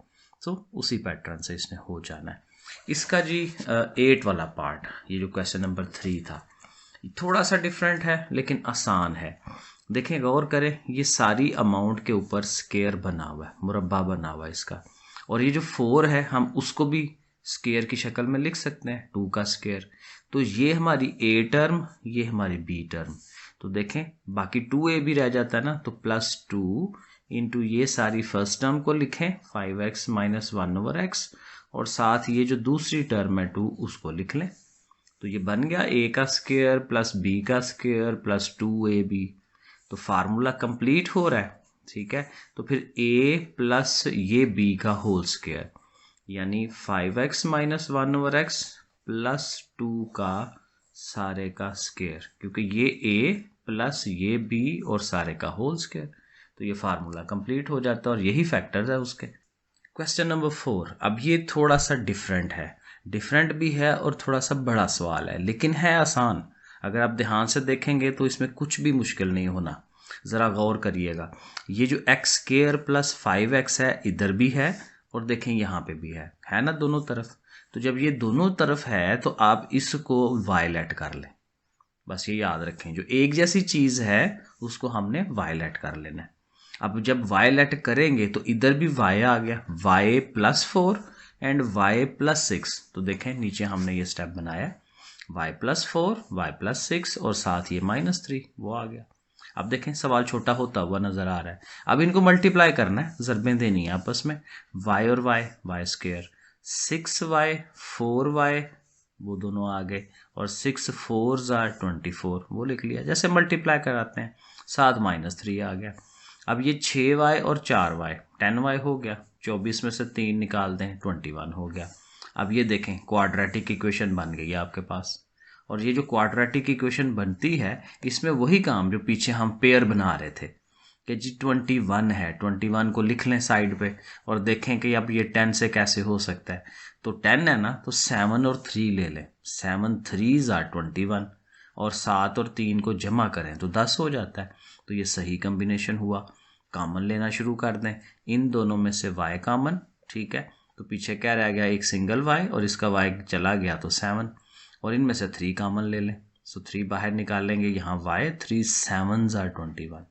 तो उसी पैटर्न से इसने हो जाना है। इसका जी 8 वाला पार्ट, ये जो क्वेश्चन नंबर 3 था, थोड़ा सा डिफरेंट है लेकिन आसान है। देखें गौर करें, ये सारी अमाउंट के ऊपर स्क्वायर बना हुआ है, मुरब्बा बना हुआ है इसका, और ये जो 4 है हम उसको भी स्क्वायर की शक्ल में लिख सकते हैं, 2 का स्क्वायर। तो ये हमारी a टर्म, ये हमारी b टर्म, तो देखें बाकी 2a भी रह जाता है ना, तो +2 इंटू ये सारी फर्स्ट टर्म को लिखें, 5x - 1/x, और साथ ये जो दूसरी टर्म है 2 उसको लिख लें, तो ये बन गया a का स्क्वायर + b का स्क्वायर + 2ab। तो फार्मूला कंप्लीट हो रहा है, ठीक है। तो फिर a प्लस ये b का होल स्क्वायर, यानी 5x - 1/x + 2 का सारे का स्क्वायर, क्योंकि ये a प्लस ये b और सारे का होल स्क्वायर, तो ये फार्मूला कंप्लीट हो जाता है, और यही फैक्टर्स है उसके। क्वेश्चन नंबर 4, अब ये थोड़ा सा डिफरेंट है, डिफरेंट भी है और थोड़ा सा बड़ा सवाल है, लेकिन है आसान। अगर आप ध्यान से देखेंगे तो इसमें कुछ भी मुश्किल नहीं होना, ज़रा गौर करिएगा। ये जो x² + 5x है इधर भी है, और देखें यहाँ पे भी है ना दोनों तरफ, तो जब ये दोनों तरफ है तो आप इसको वायलेट कर लें, बस ये याद रखें, जो एक जैसी चीज़ है उसको हमने वायलेट कर लेना है। अब जब वायलेट करेंगे तो इधर भी y आ गया, y+4 एंड y+6। तो देखें नीचे हमने ये स्टेप बनाया, y+4 y+6 और साथ ये -3 वो आ गया। अब देखें सवाल छोटा होता हुआ नजर आ रहा है। अब इनको मल्टीप्लाई करना है, ज़रबें देनी है आपस में, y और y² 6y 4y वो दोनों आ गए और 6 4s are 24 वो लिख लिया। जैसे मल्टीप्लाई कराते हैं, साथ -3 आ गया। अब ये 6y और 4y 10y हो गया, 24 में से 3 निकाल दें 21 हो गया। अब ये देखें क्वाड्रेटिक इक्वेशन बन गई है आपके पास। और ये जो क्वाड्रेटिक इक्वेशन बनती है इसमें वही काम जो पीछे हम पेयर बना रहे थे कि जी 21 है, 21 को लिख लें साइड पे और देखें कि अब ये 10 से कैसे हो सकता है। तो 10 है ना, तो 7 और 3 ले लें, 7 3s are 21 और 7 और 3 को जमा करें तो 10 हो जाता है। तो ये सही कम्बिनेशन हुआ। कॉमन लेना शुरू कर दें, इन दोनों में से y कॉमन, ठीक है, तो पीछे क्या रह गया, एक सिंगल y और इसका y चला गया तो 7, और इनमें से 3 कॉमन ले लें, सो 3 बाहर निकालेंगे, यहाँ y 3 7s are 21।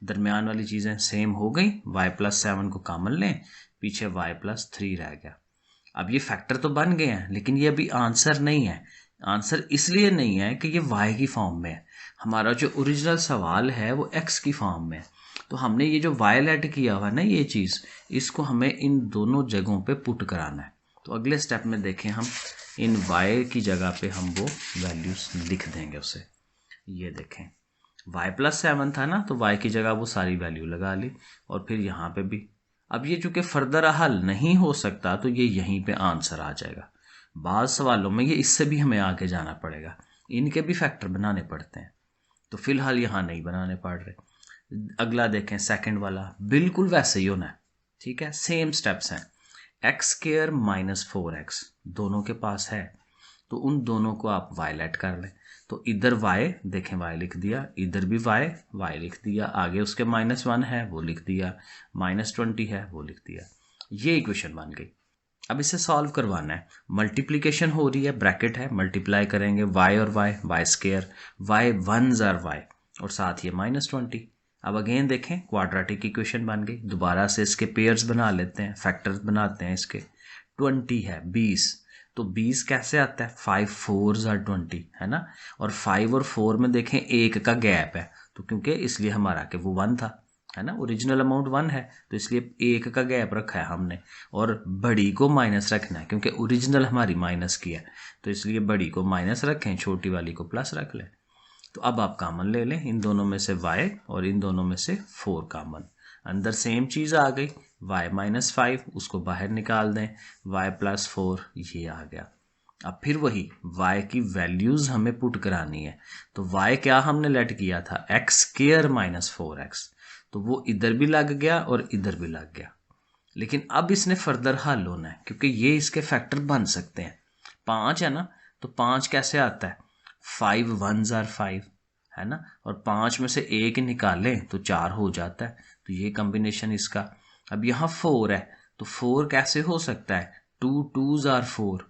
दरमियान वाली चीज़ें सेम हो गई, y+7 को कॉमन लें, पीछे y+3 रह गया। अब ये फैक्टर तो बन गए हैं लेकिन ये अभी आंसर नहीं है। आंसर इसलिए नहीं है कि ये y की फॉर्म में है, हमारा जो ओरिजिनल सवाल है वो x की फॉर्म में है। तो हमने ये जो वायलेट किया हुआ है ना ये चीज़, इसको हमें इन दोनों जगहों पे पुट कराना है। तो अगले स्टेप में देखें, हम इन y की जगह पे हम वो वैल्यूज लिख देंगे उसे। ये देखें y+7 था ना, तो y की जगह वो सारी वैल्यू लगा ली और फिर यहाँ पे भी। अब ये चूंकि फर्दर हल नहीं हो सकता तो ये यहीं पे आंसर आ जाएगा। बाद सवालों में ये इससे भी हमें आगे जाना पड़ेगा, इनके भी फैक्टर बनाने पड़ते हैं, तो फिलहाल यहाँ नहीं बनाने पड़ रहे। अगला देखें सेकंड वाला, बिल्कुल वैसे ही होना है, ठीक है, सेम स्टेप्स हैं। x² - 4x दोनों के पास है, तो उन दोनों को आप वायलेट कर लें। तो इधर y देखें, y लिख दिया, इधर भी y लिख दिया, आगे उसके -1 है वो लिख दिया, -20 है वो लिख दिया। ये इक्वेशन बन गई। अब इसे सॉल्व करवाना है, मल्टीप्लिकेशन हो रही है, ब्रैकेट है, मल्टीप्लाई करेंगे y और y² y 1s are y और साथ ये -20। अब अगेन देखें क्वाड्रेटिक इक्वेशन बन गई। दोबारा से इसके पेयर्स बना लेते हैं, फैक्टर्स बनाते हैं इसके। 20 है 20, तो 20 कैसे आता है, 5 4s are 20 है ना, और 5 और 4 में देखें एक का गैप है, तो क्योंकि इसलिए हमारा कि वो 1 था, है ना, ओरिजिनल अमाउंट 1 है, तो इसलिए एक का गैप रखा है हमने, और बड़ी को माइनस रखना है क्योंकि ओरिजिनल हमारी माइनस की है, तो इसलिए बड़ी को माइनस रखें, छोटी वाली को प्लस रख लें। तो अब आप कॉमन ले लें, इन दोनों में से y और इन दोनों में से 4 कॉमन, अंदर सेम चीज़ आ गई, y - 5 उसको बाहर निकाल दें, y+4 ये आ गया। अब फिर वही y की वैल्यूज़ हमें पुट करानी है। तो y क्या हमने लेट किया था, x² - 4x, तो वो इधर भी लग गया और इधर भी लग गया। लेकिन अब इसने फर्दर हल होना है क्योंकि ये इसके फैक्टर बन सकते हैं। 5 है ना, तो 5 कैसे आता है, 5 1s are 5 है ना, और 5 में से एक निकालें तो 4 हो जाता है, तो ये कॉम्बिनेशन इसका। अब यहाँ 4 है, तो 4 कैसे हो सकता है, 2 2s are 4,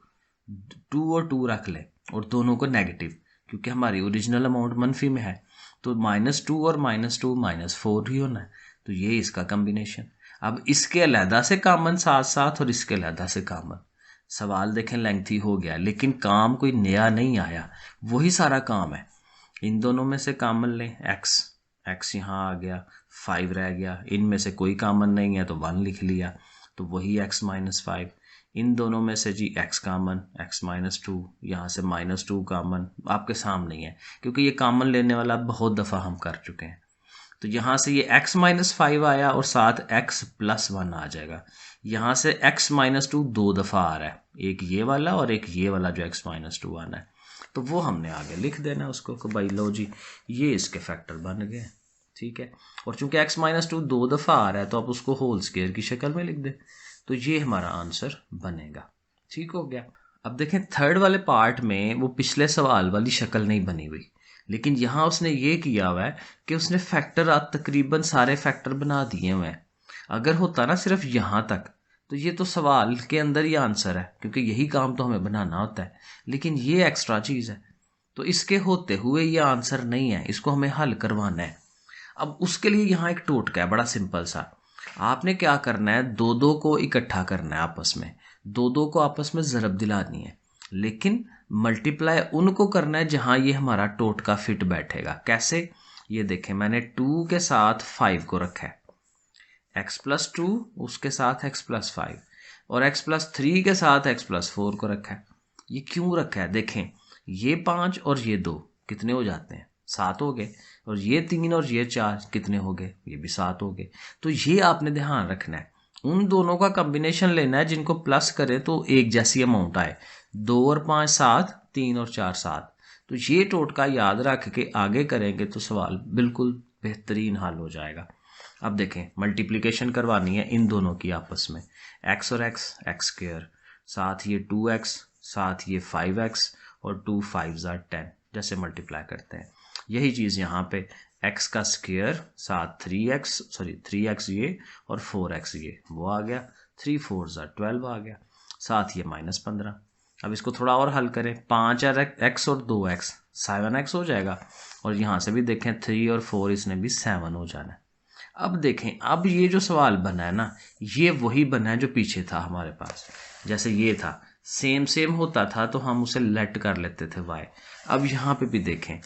2 और 2 रख लें और दोनों को नेगेटिव, क्योंकि हमारी ओरिजिनल अमाउंट मनफी में है, तो -2 और -2 -4 ही होना है, तो ये इसका कॉम्बिनेशन। अब इसके अलहदा से कॉमन साथ साथ और इसके अलहदा से कॉमन। सवाल देखें लेंथी हो गया लेकिन काम कोई नया नहीं आया, वही सारा काम है। इन दोनों में से कॉमन लें, x यहाँ आ गया, 5 रह गया, इनमें से कोई कॉमन नहीं है तो 1 लिख लिया, तो वही x - 5। इन दोनों में से जी x कॉमन, x - 2, यहाँ से -2 कॉमन आपके सामने ही है क्योंकि ये कॉमन लेने वाला बहुत दफ़ा हम कर चुके हैं। तो यहाँ से ये x - 5 आया और साथ x + 1 आ जाएगा। यहाँ से x - 2 2 दफ़ा आ रहा है, एक ये वाला और एक ये वाला जो x - 2 आना है, तो वो हमने आगे लिख देना उसको कि भाई लो जी ये इसके फैक्टर बन गए, ठीक है। और चूंकि x - 2 2 दफ़ा आ रहा है तो आप उसको होल स्क्वायर की शक्ल में लिख दें, तो ये हमारा आंसर बनेगा। ठीक हो गया। अब देखें थर्ड वाले पार्ट में वो पिछले सवाल वाली शक्ल नहीं बनी हुई, लेकिन यहाँ उसने ये किया हुआ है कि उसने फैक्टर तकरीबन सारे फैक्टर बना दिए हुए हैं। अगर होता ना सिर्फ यहाँ तक तो ये तो सवाल के अंदर ही आंसर है, क्योंकि यही काम तो हमें बनाना होता है, लेकिन ये एक्स्ट्रा चीज़ है। तो इसके होते हुए ये आंसर नहीं है, इसको हमें हल करवाना है। अब उसके लिए यहाँ एक टोटका है बड़ा सिंपल सा। आपने क्या करना है, दो दो को इकट्ठा करना है आपस में, दो दो को आपस में ज़रब दिलानी है, लेकिन मल्टीप्लाई उनको करना है जहाँ ये हमारा टोटका फिट बैठेगा। कैसे, ये देखें, मैंने 2 के साथ 5 को रखा है, x+2 उसके साथ x+5, और x+3 के साथ x+4 को रखा है। ये क्यों रखा है, देखें, ये 5 और ये 2 कितने हो जाते हैं, 7 हो गए, और ये 3 और ये 4 कितने हो गए, ये भी 7 हो गए। तो ये आपने ध्यान रखना है, उन दोनों का कॉम्बिनेशन लेना है जिनको प्लस करें तो एक जैसी अमाउंट आए। 2 और 5 7, 3 और 4 7। तो ये टोटका याद रख के आगे करेंगे तो सवाल बिल्कुल बेहतरीन हल हो जाएगा। अब देखें, मल्टीप्लिकेशन करवानी है इन दोनों की आपस में, x और x स्क्वायर, साथ ये 2x, साथ ये 5x, और 2 5 10, जैसे मल्टीप्लाई करते हैं। यही चीज़ यहाँ पे x का स्क्वायर साथ 3x ये और 4x ये, वो आ गया, 3 4 12 आ गया, साथ ये -15। अब इसको थोड़ा और हल करें, 5x और 2x 7x हो जाएगा, और यहाँ से भी देखें 3 और 4 इसने भी 7 हो जाना है। अब देखें, अब ये जो सवाल बना है ना, ये वही बना है जो पीछे था हमारे पास। जैसे ये था, सेम होता था तो हम उसे लेट कर लेते थे y। अब यहाँ पे भी देखें,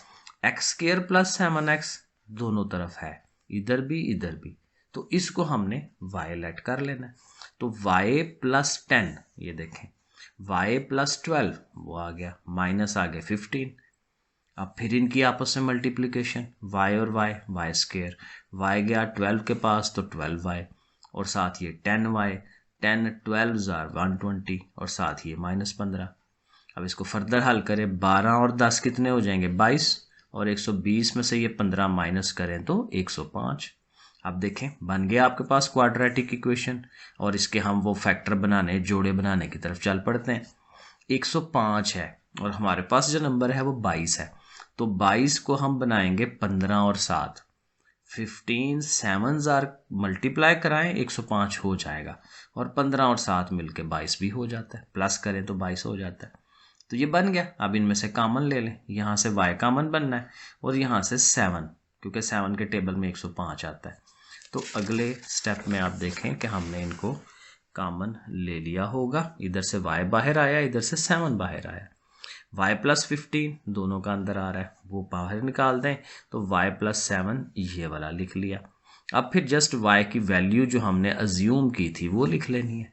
x² + 7x दोनों तरफ है, इधर भी, तो इसको हमने y लेट कर लेना है। तो y + 10, ये देखें, y + 12 वो आ गया, माइनस आ गया 15। अब फिर इनकी आपस में मल्टीप्लिकेशन, y और y स्क्वायर, y गया 12 के पास तो 12y, और साथ ये 10y, 10 12 120, और साथ ये -15। अब इसको फर्दर हल करें, 12 और 10 कितने हो जाएंगे, 22, और 120 में से ये 15 माइनस करें तो 105। अब देखें, बन गया आपके पास क्वाड्रेटिक इक्वेशन, और इसके हम वो फैक्टर बनाने, जोड़े बनाने की तरफ चल पड़ते हैं। 105 है और हमारे पास जो नंबर है वो 22 है, तो 22 को हम बनाएंगे 15 और 7, 15 7 मल्टीप्लाई कराएं 105 हो जाएगा, और 15 और 7 मिलके 22 भी हो जाता है, प्लस करें तो 22 हो जाता है। तो ये बन गया। अब इनमें से कॉमन ले लें, यहाँ से y कॉमन बनना है, और यहाँ से 7, क्योंकि 7 के टेबल में 105 आता है। तो अगले स्टेप में आप देखें कि हमने इनको कॉमन ले लिया होगा, इधर से y बाहर आया, इधर से 7 बाहर आया, y + 15 दोनों का अंदर आ रहा है, वो बाहर निकाल दें, तो y + 7 ये वाला लिख लिया। अब फिर जस्ट y की वैल्यू जो हमने अज्यूम की थी वो लिख लेनी है,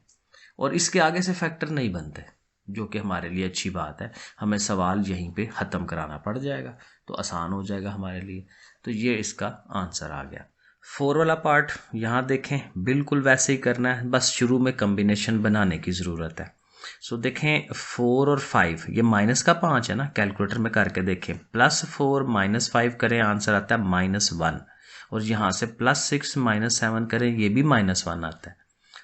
और इसके आगे से फैक्टर नहीं बनते, जो कि हमारे लिए अच्छी बात है, हमें सवाल यहीं पे ख़त्म कराना पड़ जाएगा, तो आसान हो जाएगा हमारे लिए। तो ये इसका आंसर आ गया। 4 वाला पार्ट यहाँ देखें, बिल्कुल वैसे ही करना है, बस शुरू में कम्बिनेशन बनाने की ज़रूरत है। सो देखें, 4 और 5, ये माइनस का 5 है ना, कैलकुलेटर में करके देखें, +4 -5 करें, आंसर आता है -1, और यहाँ से +6 -7 करें, ये भी -1 आता है।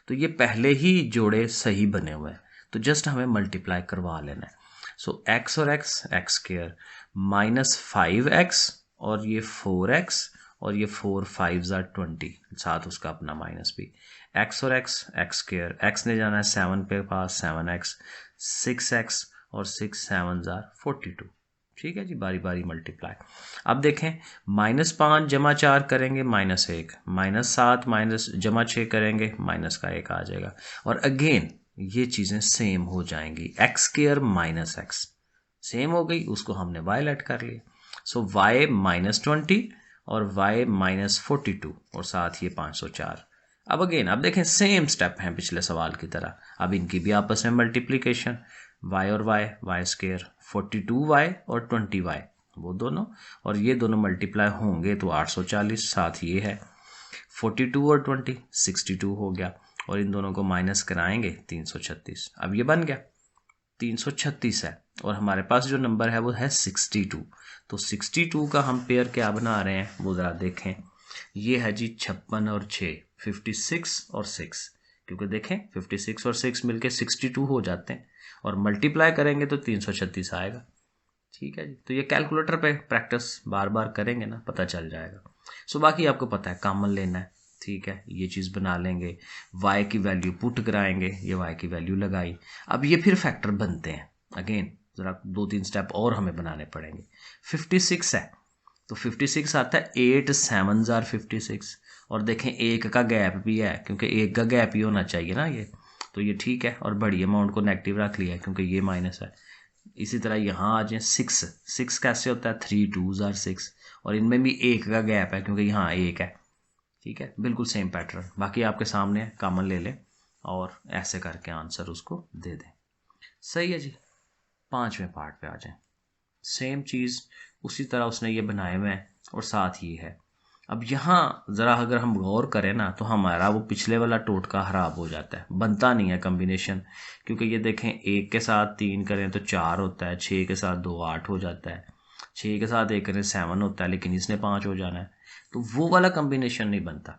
तो ये पहले ही जोड़े सही बने हुए हैं, तो जस्ट हमें मल्टीप्लाई करवा लेना है। सो x और x स्क्वायर, -5x, और ये 4x, और ये 4 5 20, साथ उसका अपना माइनस भी, x और x स्क्वायर, x ने जाना है 7 पे पास, 7x, 6x, और 6 7 42। ठीक है जी, बारी बारी मल्टीप्लाई। अब देखें, -5 जमा 4 करेंगे -1, -7 जमा 6 करेंगे -1 आ जाएगा, और अगेन ये चीज़ें सेम हो जाएंगी, x स्क्वायर -x सेम हो गई, उसको हमने y लेट कर लिया। सो y -20 और y -42, और साथ ये 504। अब अगेन अब देखें, सेम स्टेप हैं पिछले सवाल की तरह, अब इनकी भी आपस में मल्टीप्लिकेशन, y और y स्क्वायर, 42y और 20y वो दोनों, और ये दोनों मल्टीप्लाई होंगे तो 840, साथ ये है 42 और 20 62 हो गया, और इन दोनों को माइनस कराएंगे 336। अब ये बन गया 336 है, और हमारे पास जो नंबर है वो है 62। तो 62 का हम पेयर क्या बना रहे हैं वो ज़रा देखें, ये है जी 56 और 6, 56 और 6, क्योंकि देखें 56 और 6 मिलके 62 हो जाते हैं, और मल्टीप्लाई करेंगे तो 336 आएगा। ठीक है जी, तो ये कैलकुलेटर पे प्रैक्टिस बार बार करेंगे ना, पता चल जाएगा। सो बाकी आपको पता है, कॉमन लेना है, ठीक है, ये चीज़ बना लेंगे। y की वैल्यू पुट कराएंगे, ये y की वैल्यू लगाई। अब ये फिर फैक्टर बनते हैं। अगेन ज़रा 2-3 स्टेप और हमें बनाने पड़ेंगे। 56 है तो 56 आता है 8 7s are 56। और देखें एक का गैप भी है, क्योंकि एक का गैप ही होना चाहिए ना ये, तो ये ठीक है। और बड़ी अमाउंट को नेगेटिव रख लिया क्योंकि ये माइनस है। इसी तरह यहाँ आ जाए 6 कैसे होता है 3 2s are 6, और इनमें भी एक का गैप है क्योंकि यहाँ एक है। ठीक है, बिल्कुल सेम पैटर्न बाकी आपके सामने है, कॉमन ले लें और ऐसे करके आंसर उसको दे दें। सही है जी। 5वें पार्ट पे आ जाएं। सेम चीज़ उसी तरह उसने ये बनाए हुए हैं और साथ ही है। अब यहाँ ज़रा अगर हम गौर करें ना तो हमारा वो पिछले वाला टोटका ख़राब हो जाता है, बनता नहीं है कम्बिनेशन। क्योंकि ये देखें 1 के साथ 3 करें तो 4 होता है, 6 के साथ 2 8 हो जाता है, 6 के साथ 1 करें 7 होता है, लेकिन इसने 5 हो जाना है, तो वो वाला कम्बिनेशन नहीं बनता।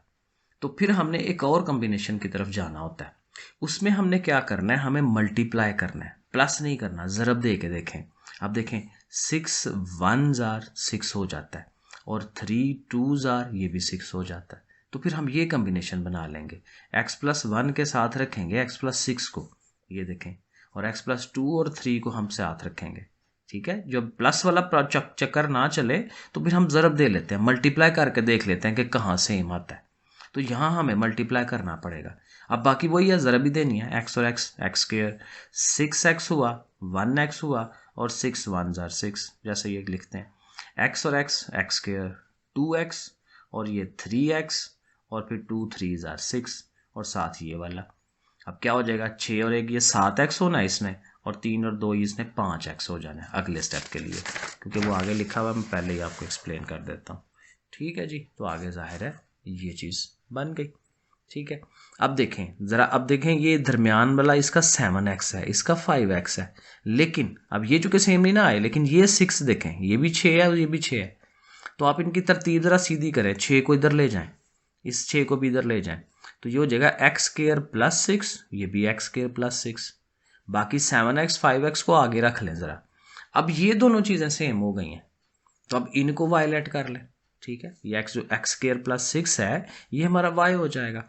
तो फिर हमने एक और कम्बिनेशन की तरफ जाना होता है। उसमें हमने क्या करना है, हमें मल्टीप्लाई करना है, प्लस नहीं करना। ज़रब दे के देखें, अब देखें 6 1s are 6 हो जाता है और 3 2s are ये भी 6 हो जाता है। तो फिर हम ये कम्बिनेशन बना लेंगे, x+1 के साथ रखेंगे x+6 को, ये देखें, और x+2 और 3 को हम साथ रखेंगे। ठीक है, जब प्लस वाला चक्कर ना चले तो फिर हम ज़रब दे लेते हैं, मल्टीप्लाई करके देख लेते हैं कि कहाँ सेम आता है। तो यहाँ हमें मल्टीप्लाई करना पड़ेगा। अब बाकी वही है, ज़रब भी देनी है, x और x स्क्वायर 6x हुआ, 1x हुआ और 6 1s are 6, जैसे ये लिखते हैं x और x स्क्वायर 2x और ये 3x और फिर 2 3s are 6 और साथ ये वाला। अब क्या हो जाएगा, 6 और 1 ये 7x होना है इसमें, और 3 और 2 इसने 5x हो जाना है अगले स्टेप के लिए, क्योंकि वो आगे लिखा हुआ, मैं पहले ही आपको एक्सप्लेन कर देता हूँ। ठीक है जी, तो आगे जाहिर है ये चीज़ बन गई। ठीक है, अब देखें ज़रा, अब देखें ये दरमियान वाला इसका 7x है, इसका 5x है, लेकिन अब ये चूँकि सेम नहीं ना आए, लेकिन ये 6 देखें, ये भी 6 है और ये भी 6 है। तो आप इनकी तरतीब ज़रा सीधी करें, 6 को इधर ले जाएं, इस 6 को भी इधर ले जाएं, तो ये हो जाएगा x स्क्वायर प्लस 6, ये भी x स्क्वायर प्लस 6। बाकी 7x 5x को आगे रख लें ज़रा। अब ये दोनों चीज़ें सेम हो गई हैं, तो अब इनको वायलेट कर लें। ठीक है, ये x जो x स्क्वायर प्लस 6 है ये हमारा y हो जाएगा,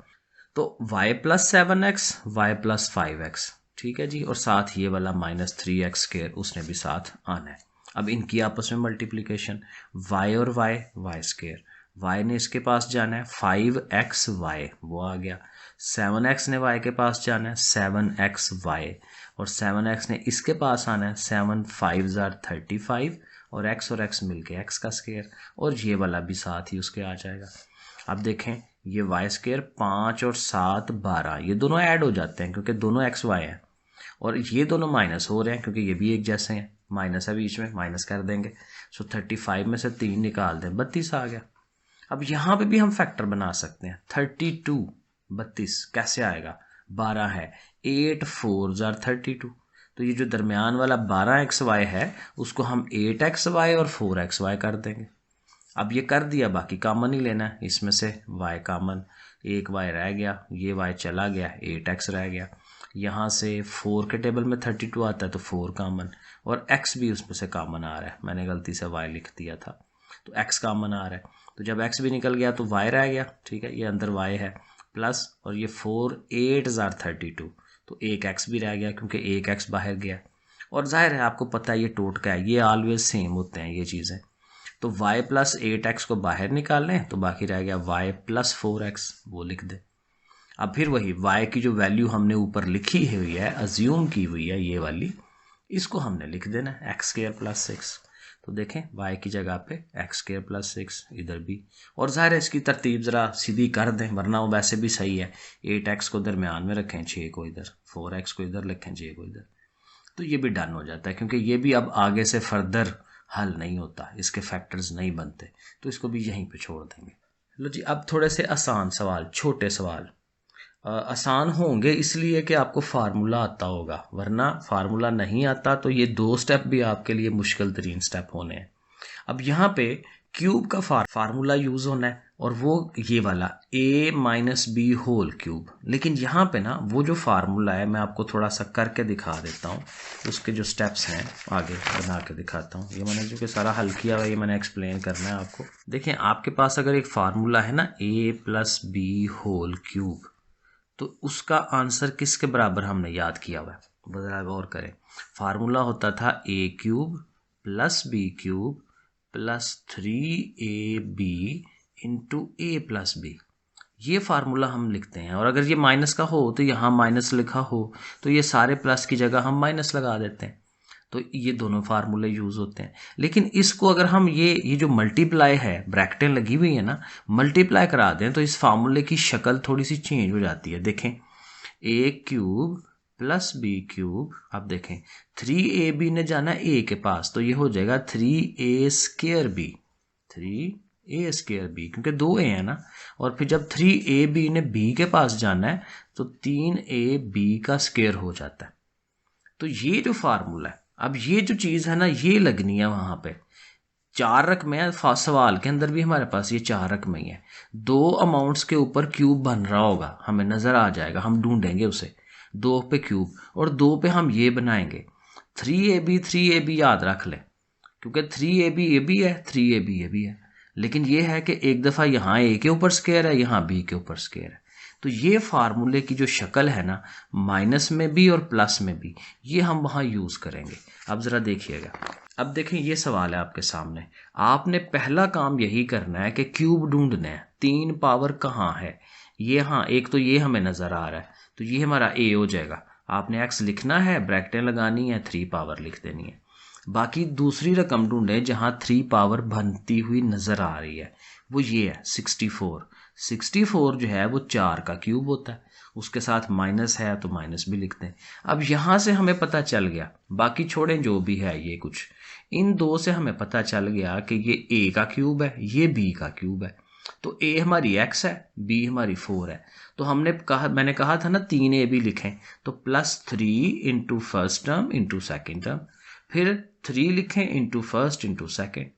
तो y plus 7x y plus 5x। ठीक है जी, और साथ ये वाला माइनस 3x स्क्वायर उसने भी साथ आना है। अब इनकी आपस में मल्टीप्लिकेशन, y और y स्क्वायर, y ने इसके पास जाना है 5xy, वो आ गया। 7x ने y के पास जाना है 7xy, और 7x ने इसके पास आना है 7 5s are 35, और x और x मिलके x का स्क्वायर, और ये वाला भी साथ ही उसके आ जाएगा। अब देखें ये y स्क्वायर 5 और 7 12, ये दोनों ऐड हो जाते हैं क्योंकि दोनों x y हैं, और ये दोनों माइनस हो रहे हैं क्योंकि ये भी एक जैसे हैं, माइनस है बीच में, माइनस कर देंगे। सो 35 में से 3 निकाल दें, 32 आ गया। अब यहाँ पे भी हम फैक्टर बना सकते हैं, 32 32 कैसे आएगा, 12 है, 8 4s are 32, तो ये जो दरमियान वाला 12xy है उसको हम 8xy और 4xy कर देंगे। अब ये कर दिया, बाकी कॉमन ही लेना है, इसमें से y कॉमन, एक y रह गया, ये y चला गया, 8x रह गया। यहाँ से 4 के टेबल में 32 आता है तो 4 कॉमन, और x भी उसमें से कॉमन आ रहा है, मैंने गलती से y लिख दिया था, तो x कॉमन आ रहा है, तो जब x भी निकल गया तो y रह गया। ठीक है, ये अंदर y है प्लस, और ये 4 8s are 32, तो एक x भी रह गया क्योंकि एक x बाहर गया। और जाहिर है आपको पता है ये टोटका है, ये ऑलवेज सेम होते हैं ये चीज़ें, तो y प्लस 8x को बाहर निकाल लें तो बाकी रह गया y प्लस 4x, वो लिख दे। अब फिर वही y की जो वैल्यू हमने ऊपर लिखी हुई है, अज्यूम की हुई है ये वाली, इसको हमने लिख देना x स्क्वायर प्लस 6। तो देखें y की जगह पे x स्क्वायर प्लस 6 इधर भी, और ज़ाहिर है इसकी तरतीब ज़रा सीधी कर दें वरना वो वैसे भी सही है। 8x को दरमियान में रखें, 6 को इधर, 4x को इधर रखें, 6 को इधर, तो ये भी डन हो जाता है क्योंकि ये भी अब आगे से फर्दर हल नहीं होता, इसके फैक्टर्स नहीं बनते, तो इसको भी यहीं पे छोड़ देंगे। लो जी, अब थोड़े से आसान सवाल, छोटे सवाल। आसान होंगे इसलिए कि आपको फार्मूला आता होगा, वरना फार्मूला नहीं आता तो ये 2 स्टेप भी आपके लिए मुश्किल तरीन स्टेप होने हैं। अब यहाँ पे क्यूब का फार्मूला यूज होना है और वो ये वाला a minus b whole cube. लेकिन यहाँ पे ना वो जो फार्मूला है मैं आपको थोड़ा सा करके दिखा देता हूँ, उसके जो स्टेप्स हैं आगे बना के दिखाता हूँ। ये मैंने जो कि सारा हल किया हुआ है, ये मैंने एक्सप्लेन करना है आपको। देखें आपके पास अगर एक फार्मूला है ना a plus b whole cube, तो उसका आंसर किसके बराबर हमने याद किया हुआ है, जरा गौर करें। फार्मूला होता था a cube plus b cube plus 3ab into a plus b. ये फार्मूला हम लिखते हैं, और अगर ये माइनस का हो तो यहाँ माइनस लिखा हो तो ये सारे प्लस की जगह हम माइनस लगा देते हैं। तो ये दोनों फार्मूले यूज होते हैं। लेकिन इसको अगर हम ये जो मल्टीप्लाई है, ब्रैकेटें लगी हुई है ना, मल्टीप्लाई करा दें तो इस फार्मूले की शक्ल थोड़ी सी चेंज हो जाती है। देखें a cube plus b cube, अब देखें 3ab ने जाना a के पास तो ये हो जाएगा 3a square B, 3a square B, क्योंकि 2a है ना। और फिर जब 3ab ने b के पास जाना है तो 3ab का स्क्वायर हो जाता है। तो ये जो फार्मूला है, अब ये जो चीज़ है ना ये लगनी है वहाँ पे। 4 रकमें हैं सवाल के अंदर भी हमारे पास, ये 4 रकमें ही है। 2 अमाउंट्स के ऊपर क्यूब बन रहा होगा, हमें नज़र आ जाएगा, हम ढूंढेंगे उसे। 2 पे क्यूब और 2 पे हम ये बनाएंगे 3ab याद रख लें, क्योंकि 3ab ये भी है, 3ab ये भी है। लेकिन ये है कि एक दफ़ा यहाँ a के ऊपर स्क्वायर है, यहाँ b के ऊपर स्क्वायर है। तो ये फार्मूले की जो शक्ल है ना, माइनस में भी और प्लस में भी, ये हम वहाँ यूज़ करेंगे। अब ज़रा देखिएगा, अब देखें ये सवाल है आपके सामने। आपने पहला काम यही करना है कि क्यूब ढूंढना है। 3 पावर कहाँ है, ये हाँ एक तो ये हमें नज़र आ रहा है, तो ये हमारा a हो जाएगा। आपने x लिखना है, ब्रैकेटें लगानी है, 3 पावर लिख देनी है। बाकी दूसरी रकम ढूंढे जहाँ 3 पावर बनती हुई नज़र आ रही है, वो ये है 64। 64 जो है वो 4 का क्यूब होता है, उसके साथ माइनस है तो माइनस भी लिखते हैं। अब यहाँ से हमें पता चल गया, बाकी छोड़ें जो भी है ये कुछ, इन दो से हमें पता चल गया कि ये a का क्यूब है, ये b का क्यूब है। तो a हमारी x है, b हमारी 4 है। तो मैंने कहा था ना 3ab लिखें, तो +3 into first term into second term, फिर 3 लिखें इंटू फर्स्ट इंटू सेकेंड,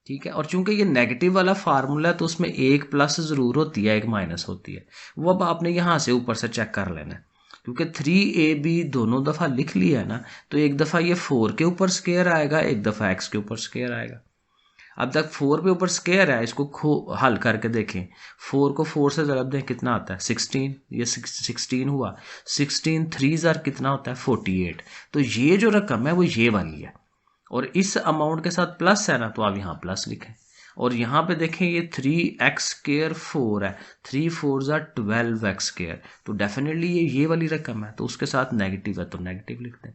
ठीक है। और चूंकि ये नेगेटिव वाला फार्मूला है तो उसमें एक प्लस ज़रूर होती है, एक माइनस होती है। वो अब आपने यहाँ से ऊपर से चेक कर लेना है, क्योंकि 3ab दोनों दफ़ा लिख लिया है ना, तो एक दफ़ा ये 4 के ऊपर स्क्वायर आएगा, एक दफ़ा x के ऊपर स्क्वायर आएगा। अब तक 4 पे ऊपर स्क्वायर है, इसको हल करके देखें। 4 को 4 से ज़रब दें, कितना आता है 16, ये 16 हुआ। 16 3 ज़र कितना होता है 48। तो ये जो रकम है वो ये वाली है, और इस अमाउंट के साथ प्लस है ना, तो आप यहाँ प्लस लिखें। और यहाँ पे देखें ये 3x स्क्वायर 4 है, 3 4 ज़ा 12x स्क्वायर, तो डेफिनेटली ये वाली रकम है, तो उसके साथ नेगेटिव है तो नेगेटिव लिख दें।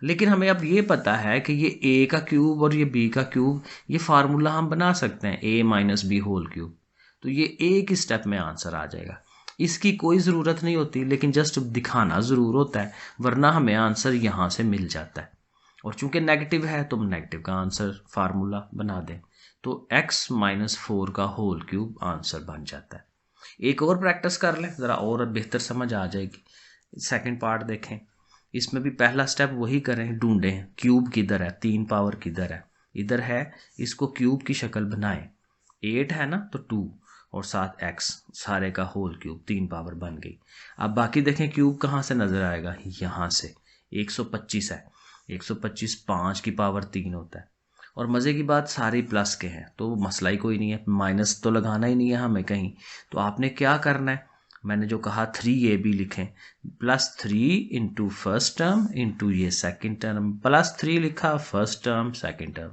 लेकिन हमें अब ये पता है कि ये a का क्यूब और ये b का क्यूब, ये फार्मूला हम बना सकते हैं a minus b whole cube, तो ये एक ही स्टेप में आंसर आ जाएगा। इसकी कोई ज़रूरत नहीं होती, लेकिन जस्ट दिखाना ज़रूर होता है, वरना हमें आंसर यहाँ से मिल जाता है। और चूंकि नेगेटिव है तो नेगेटिव का आंसर फार्मूला बना दें, तो x माइनस 4 का होल क्यूब आंसर बन जाता है। एक और प्रैक्टिस कर लें, ज़रा और बेहतर समझ आ जाएगी। सेकंड पार्ट देखें, इसमें भी पहला स्टेप वही करें, ढूंढें क्यूब किधर है, 3 पावर किधर है, इधर है, इसको क्यूब की शक्ल बनाएं। 8 है ना, तो 2 और साथ x, सारे का होल क्यूब, 3 पावर बन गई। अब बाकी देखें क्यूब कहाँ से नज़र आएगा, यहाँ से। 125 है, 125 5 की पावर 3 होता है। और मज़े की बात सारे प्लस के हैं, तो मसला ही कोई नहीं है, माइनस तो लगाना ही नहीं है हमें कहीं। तो आपने क्या करना है, मैंने जो कहा 3ab लिखें, +3 इंटू फर्स्ट टर्म इंटू ये सेकेंड टर्म, +3 लिखा फर्स्ट टर्म सेकेंड टर्म।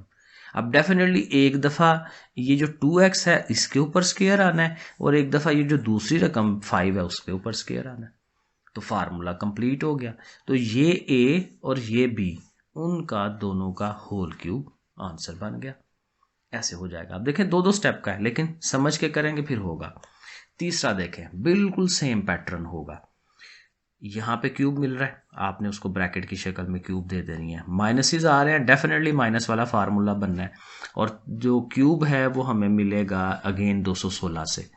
अब डेफिनेटली एक दफ़ा ये जो 2x है इसके ऊपर स्क्वायर आना है, और एक दफ़ा ये जो दूसरी रकम 5 है उसके ऊपर स्क्वायर आना है। तो फार्मूला कंप्लीट हो गया। तो ये a और ये b, उनका दोनों का होल क्यूब आंसर बन गया। ऐसे हो जाएगा। अब देखें 2 स्टेप का है, लेकिन समझ के करेंगे फिर होगा। तीसरा देखें, बिल्कुल सेम पैटर्न होगा। यहाँ पे क्यूब मिल रहा है, आपने उसको ब्रैकेट की शक्ल में क्यूब दे देनी है। माइनसेस आ रहे हैं, डेफिनेटली माइनस वाला फार्मूला बनना है। और जो क्यूब है वो हमें मिलेगा अगेन 216 से।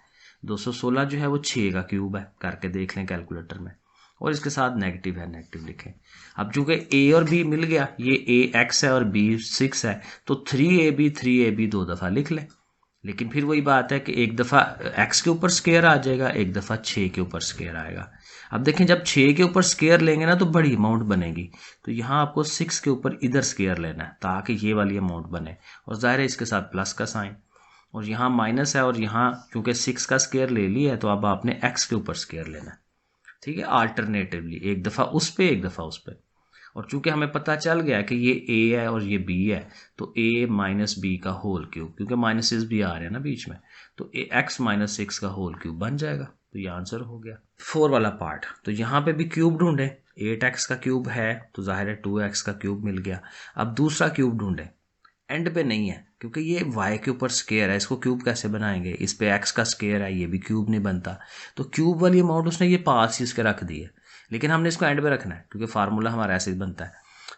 216 जो है वो 6 का क्यूब है, करके देख लें कैलकुलेटर में। और इसके साथ नेगेटिव है, नेगेटिव लिखें। अब चूंकि ए और बी मिल गया, ये ए एक्स है और बी 6 है, तो 3ab 2 दफ़ा लिख लें। लेकिन फिर वही बात है कि एक दफ़ा एक्स के ऊपर स्केयर आ जाएगा, एक दफ़ा 6 के ऊपर स्केयर आएगा। अब देखें जब 6 के ऊपर स्केयर लेंगे ना तो बड़ी अमाउंट बनेगी, तो यहाँ आपको 6 के ऊपर इधर स्केयर लेना है ताकि ये वाली अमाउंट बने, और ज़ाहिर है इसके साथ प्लस का साइन, और यहाँ माइनस है, और यहाँ क्योंकि 6 का स्केयर ले लिया है तो अब आपने एक्स के ऊपर स्केयर लेना है। ठीक है, अल्टरनेटिवली एक दफ़ा उस पर एक दफ़ा उस पर। और चूंकि हमें पता चल गया कि ये ए है और ये बी है, तो ए माइनस बी का होल क्यूब, क्योंकि माइनसेस भी आ रहे हैं ना बीच में, तो ए एक्स माइनस 6 का होल क्यूब बन जाएगा। तो ये आंसर हो गया 4 वाला पार्ट। तो यहाँ पे भी क्यूब ढूंढें, 8x का क्यूब है तो जाहिर है 2x का क्यूब मिल गया। अब दूसरा क्यूब ढूंढें, एंड पे नहीं है क्योंकि ये y के ऊपर स्केयर है, इसको क्यूब कैसे बनाएंगे, इस पे x का स्केयर है, ये भी क्यूब नहीं बनता। तो क्यूब वाली अमाउंट उसने ये पास ही इसके रख दी है, लेकिन हमने इसको एंड पे रखना है क्योंकि फार्मूला हमारा ऐसे ही बनता है।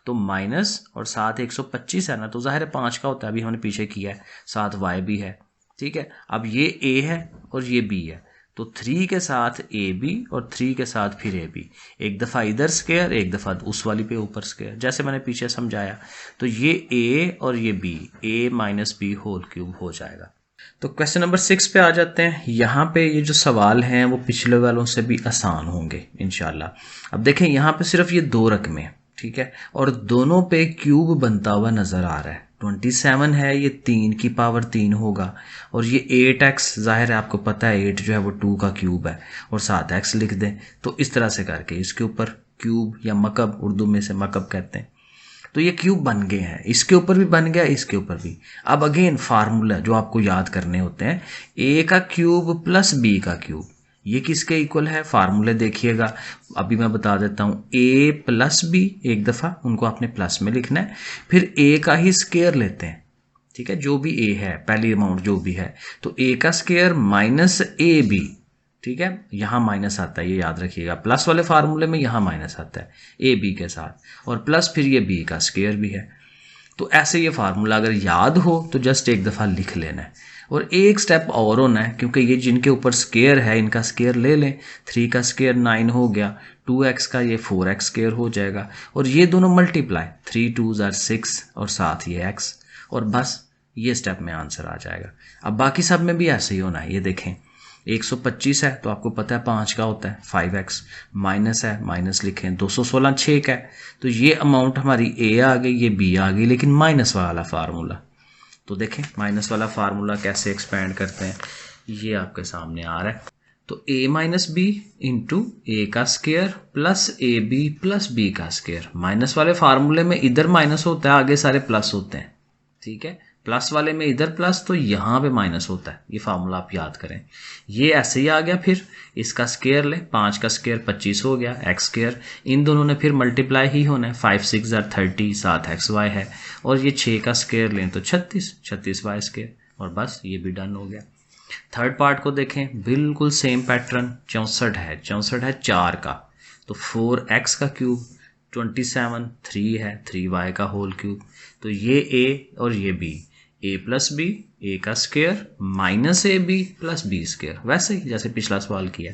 तो माइनस और साथ 125 है ना, तो जाहिर है 5 का होता है, अभी हमने पीछे किया है, साथ y भी है। ठीक है, अब ये a है और ये b है, तो 3 के साथ ए बी और 3 के साथ फिर ए बी, एक दफ़ा इधर स्केयर एक दफ़ा उस वाली पे ऊपर स्केयर, जैसे मैंने पीछे समझाया। तो ये ए और ये बी, ए माइनस बी होल क्यूब हो जाएगा। तो क्वेश्चन नंबर 6 पे आ जाते हैं। यहाँ पे ये जो सवाल हैं वो पिछले वालों से भी आसान होंगे इंशाल्लाह। अब देखें यहाँ पे सिर्फ ये 2 रकमें, ठीक है, और दोनों पे क्यूब बनता हुआ नज़र आ रहा है। 27 है, ये 3 की पावर 3 होगा, और ये 8x, जाहिर है आपको पता है 8 जो है वो 2 का क्यूब है, और साथ x लिख दें। तो इस तरह से करके इसके ऊपर क्यूब या मकब, उर्दू में से मकब कहते हैं, तो ये क्यूब बन गए हैं। इसके ऊपर भी बन गया, इसके ऊपर भी। अब अगेन फार्मूला जो आपको याद करने होते हैं, a का क्यूब प्लस b का क्यूब, ये किसके इक्वल है, फार्मूले देखिएगा, अभी मैं बता देता हूँ। a प्लस बी, एक दफ़ा उनको आपने प्लस में लिखना है, फिर a का ही स्केयर लेते हैं, ठीक है, जो भी a है, पहली अमाउंट जो भी है, तो a का स्केयर माइनस ए बी, ठीक है, यहाँ माइनस आता है, ये याद रखिएगा, प्लस वाले फार्मूले में यहाँ माइनस आता है ए बी के साथ, और प्लस फिर ये b का स्केयर भी है। तो ऐसे ये फार्मूला अगर याद हो तो जस्ट एक दफ़ा लिख लेना है, और एक स्टेप और होना है, क्योंकि ये जिनके ऊपर स्केयर है इनका स्केयर ले लें। 3 का स्केयर 9 हो गया, 2x का ये 4x स्केयर हो जाएगा, और ये दोनों मल्टीप्लाई, 3 2s are 6 और साथ ये x, और बस ये स्टेप में आंसर आ जाएगा। अब बाकी सब में भी ऐसे ही होना है। ये देखें 125 है तो आपको पता है 5 का होता है, 5x माइनस है, माइनस लिखें, 216 6 का है, तो ये अमाउंट हमारी a आ गई, ये b आ गई, लेकिन माइनस वाला फार्मूला। तो देखें माइनस वाला फार्मूला कैसे एक्सपेंड करते हैं, ये आपके सामने आ रहा है। तो a minus b into a का square plus a b plus b का स्केयर। माइनस वाले फार्मूले में इधर माइनस होता है, आगे सारे प्लस होते हैं, ठीक है, प्लस वाले में इधर प्लस, तो यहाँ पे माइनस होता है। ये फार्मूला आप याद करें। ये ऐसे ही आ गया, फिर इसका स्केयर ले, 5 का स्केयर 25 हो गया, एक्स स्केयर, इन दोनों ने फिर मल्टीप्लाई ही होना है, 5 6 are 30, साथ एक्स वाई है, और ये 6 का स्केयर लें तो 36 वाई स्केयर, और बस ये भी डन हो गया। थर्ड पार्ट को देखें, बिल्कुल सेम पैटर्न, 64 है 4 का, तो 4x का क्यूब, 27 3 है, 3y का होल क्यूब, तो ये a और ये b, a plus b, a का square minus a b plus b square, वैसे ही जैसे पिछला सवाल किया।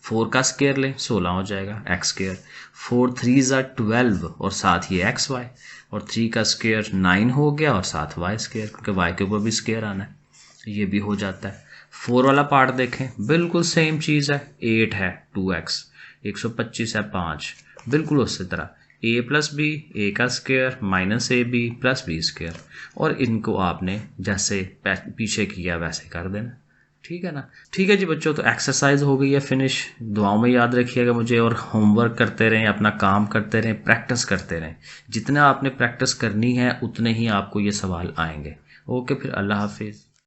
4 का स्केयर लें 16 हो जाएगा, एक्स स्केयर, 4 3s are 12 और साथ ये एक्स वाई, और 3 का स्केयर 9 हो गया और साथ वाई स्केयर, क्योंकि वाई के ऊपर भी स्केयर आना है, ये भी हो जाता है। 4 वाला पार्ट देखें, बिल्कुल सेम चीज़ है, 8 है 2x, 125 है 5, बिल्कुल उसी तरह, a प्लस बी, ए का square minus a b plus b square, और इनको आपने जैसे पीछे किया वैसे कर देना, ठीक है ना। ठीक है जी बच्चों, तो एक्सरसाइज हो गई है फिनिश। दुआओं में याद रखिएगा मुझे, और होमवर्क करते रहें, अपना काम करते रहें, प्रैक्टिस करते रहें। जितना आपने प्रैक्टिस करनी है उतने ही आपको ये सवाल आएंगे। ओके, फिर अल्लाह हाफिज़।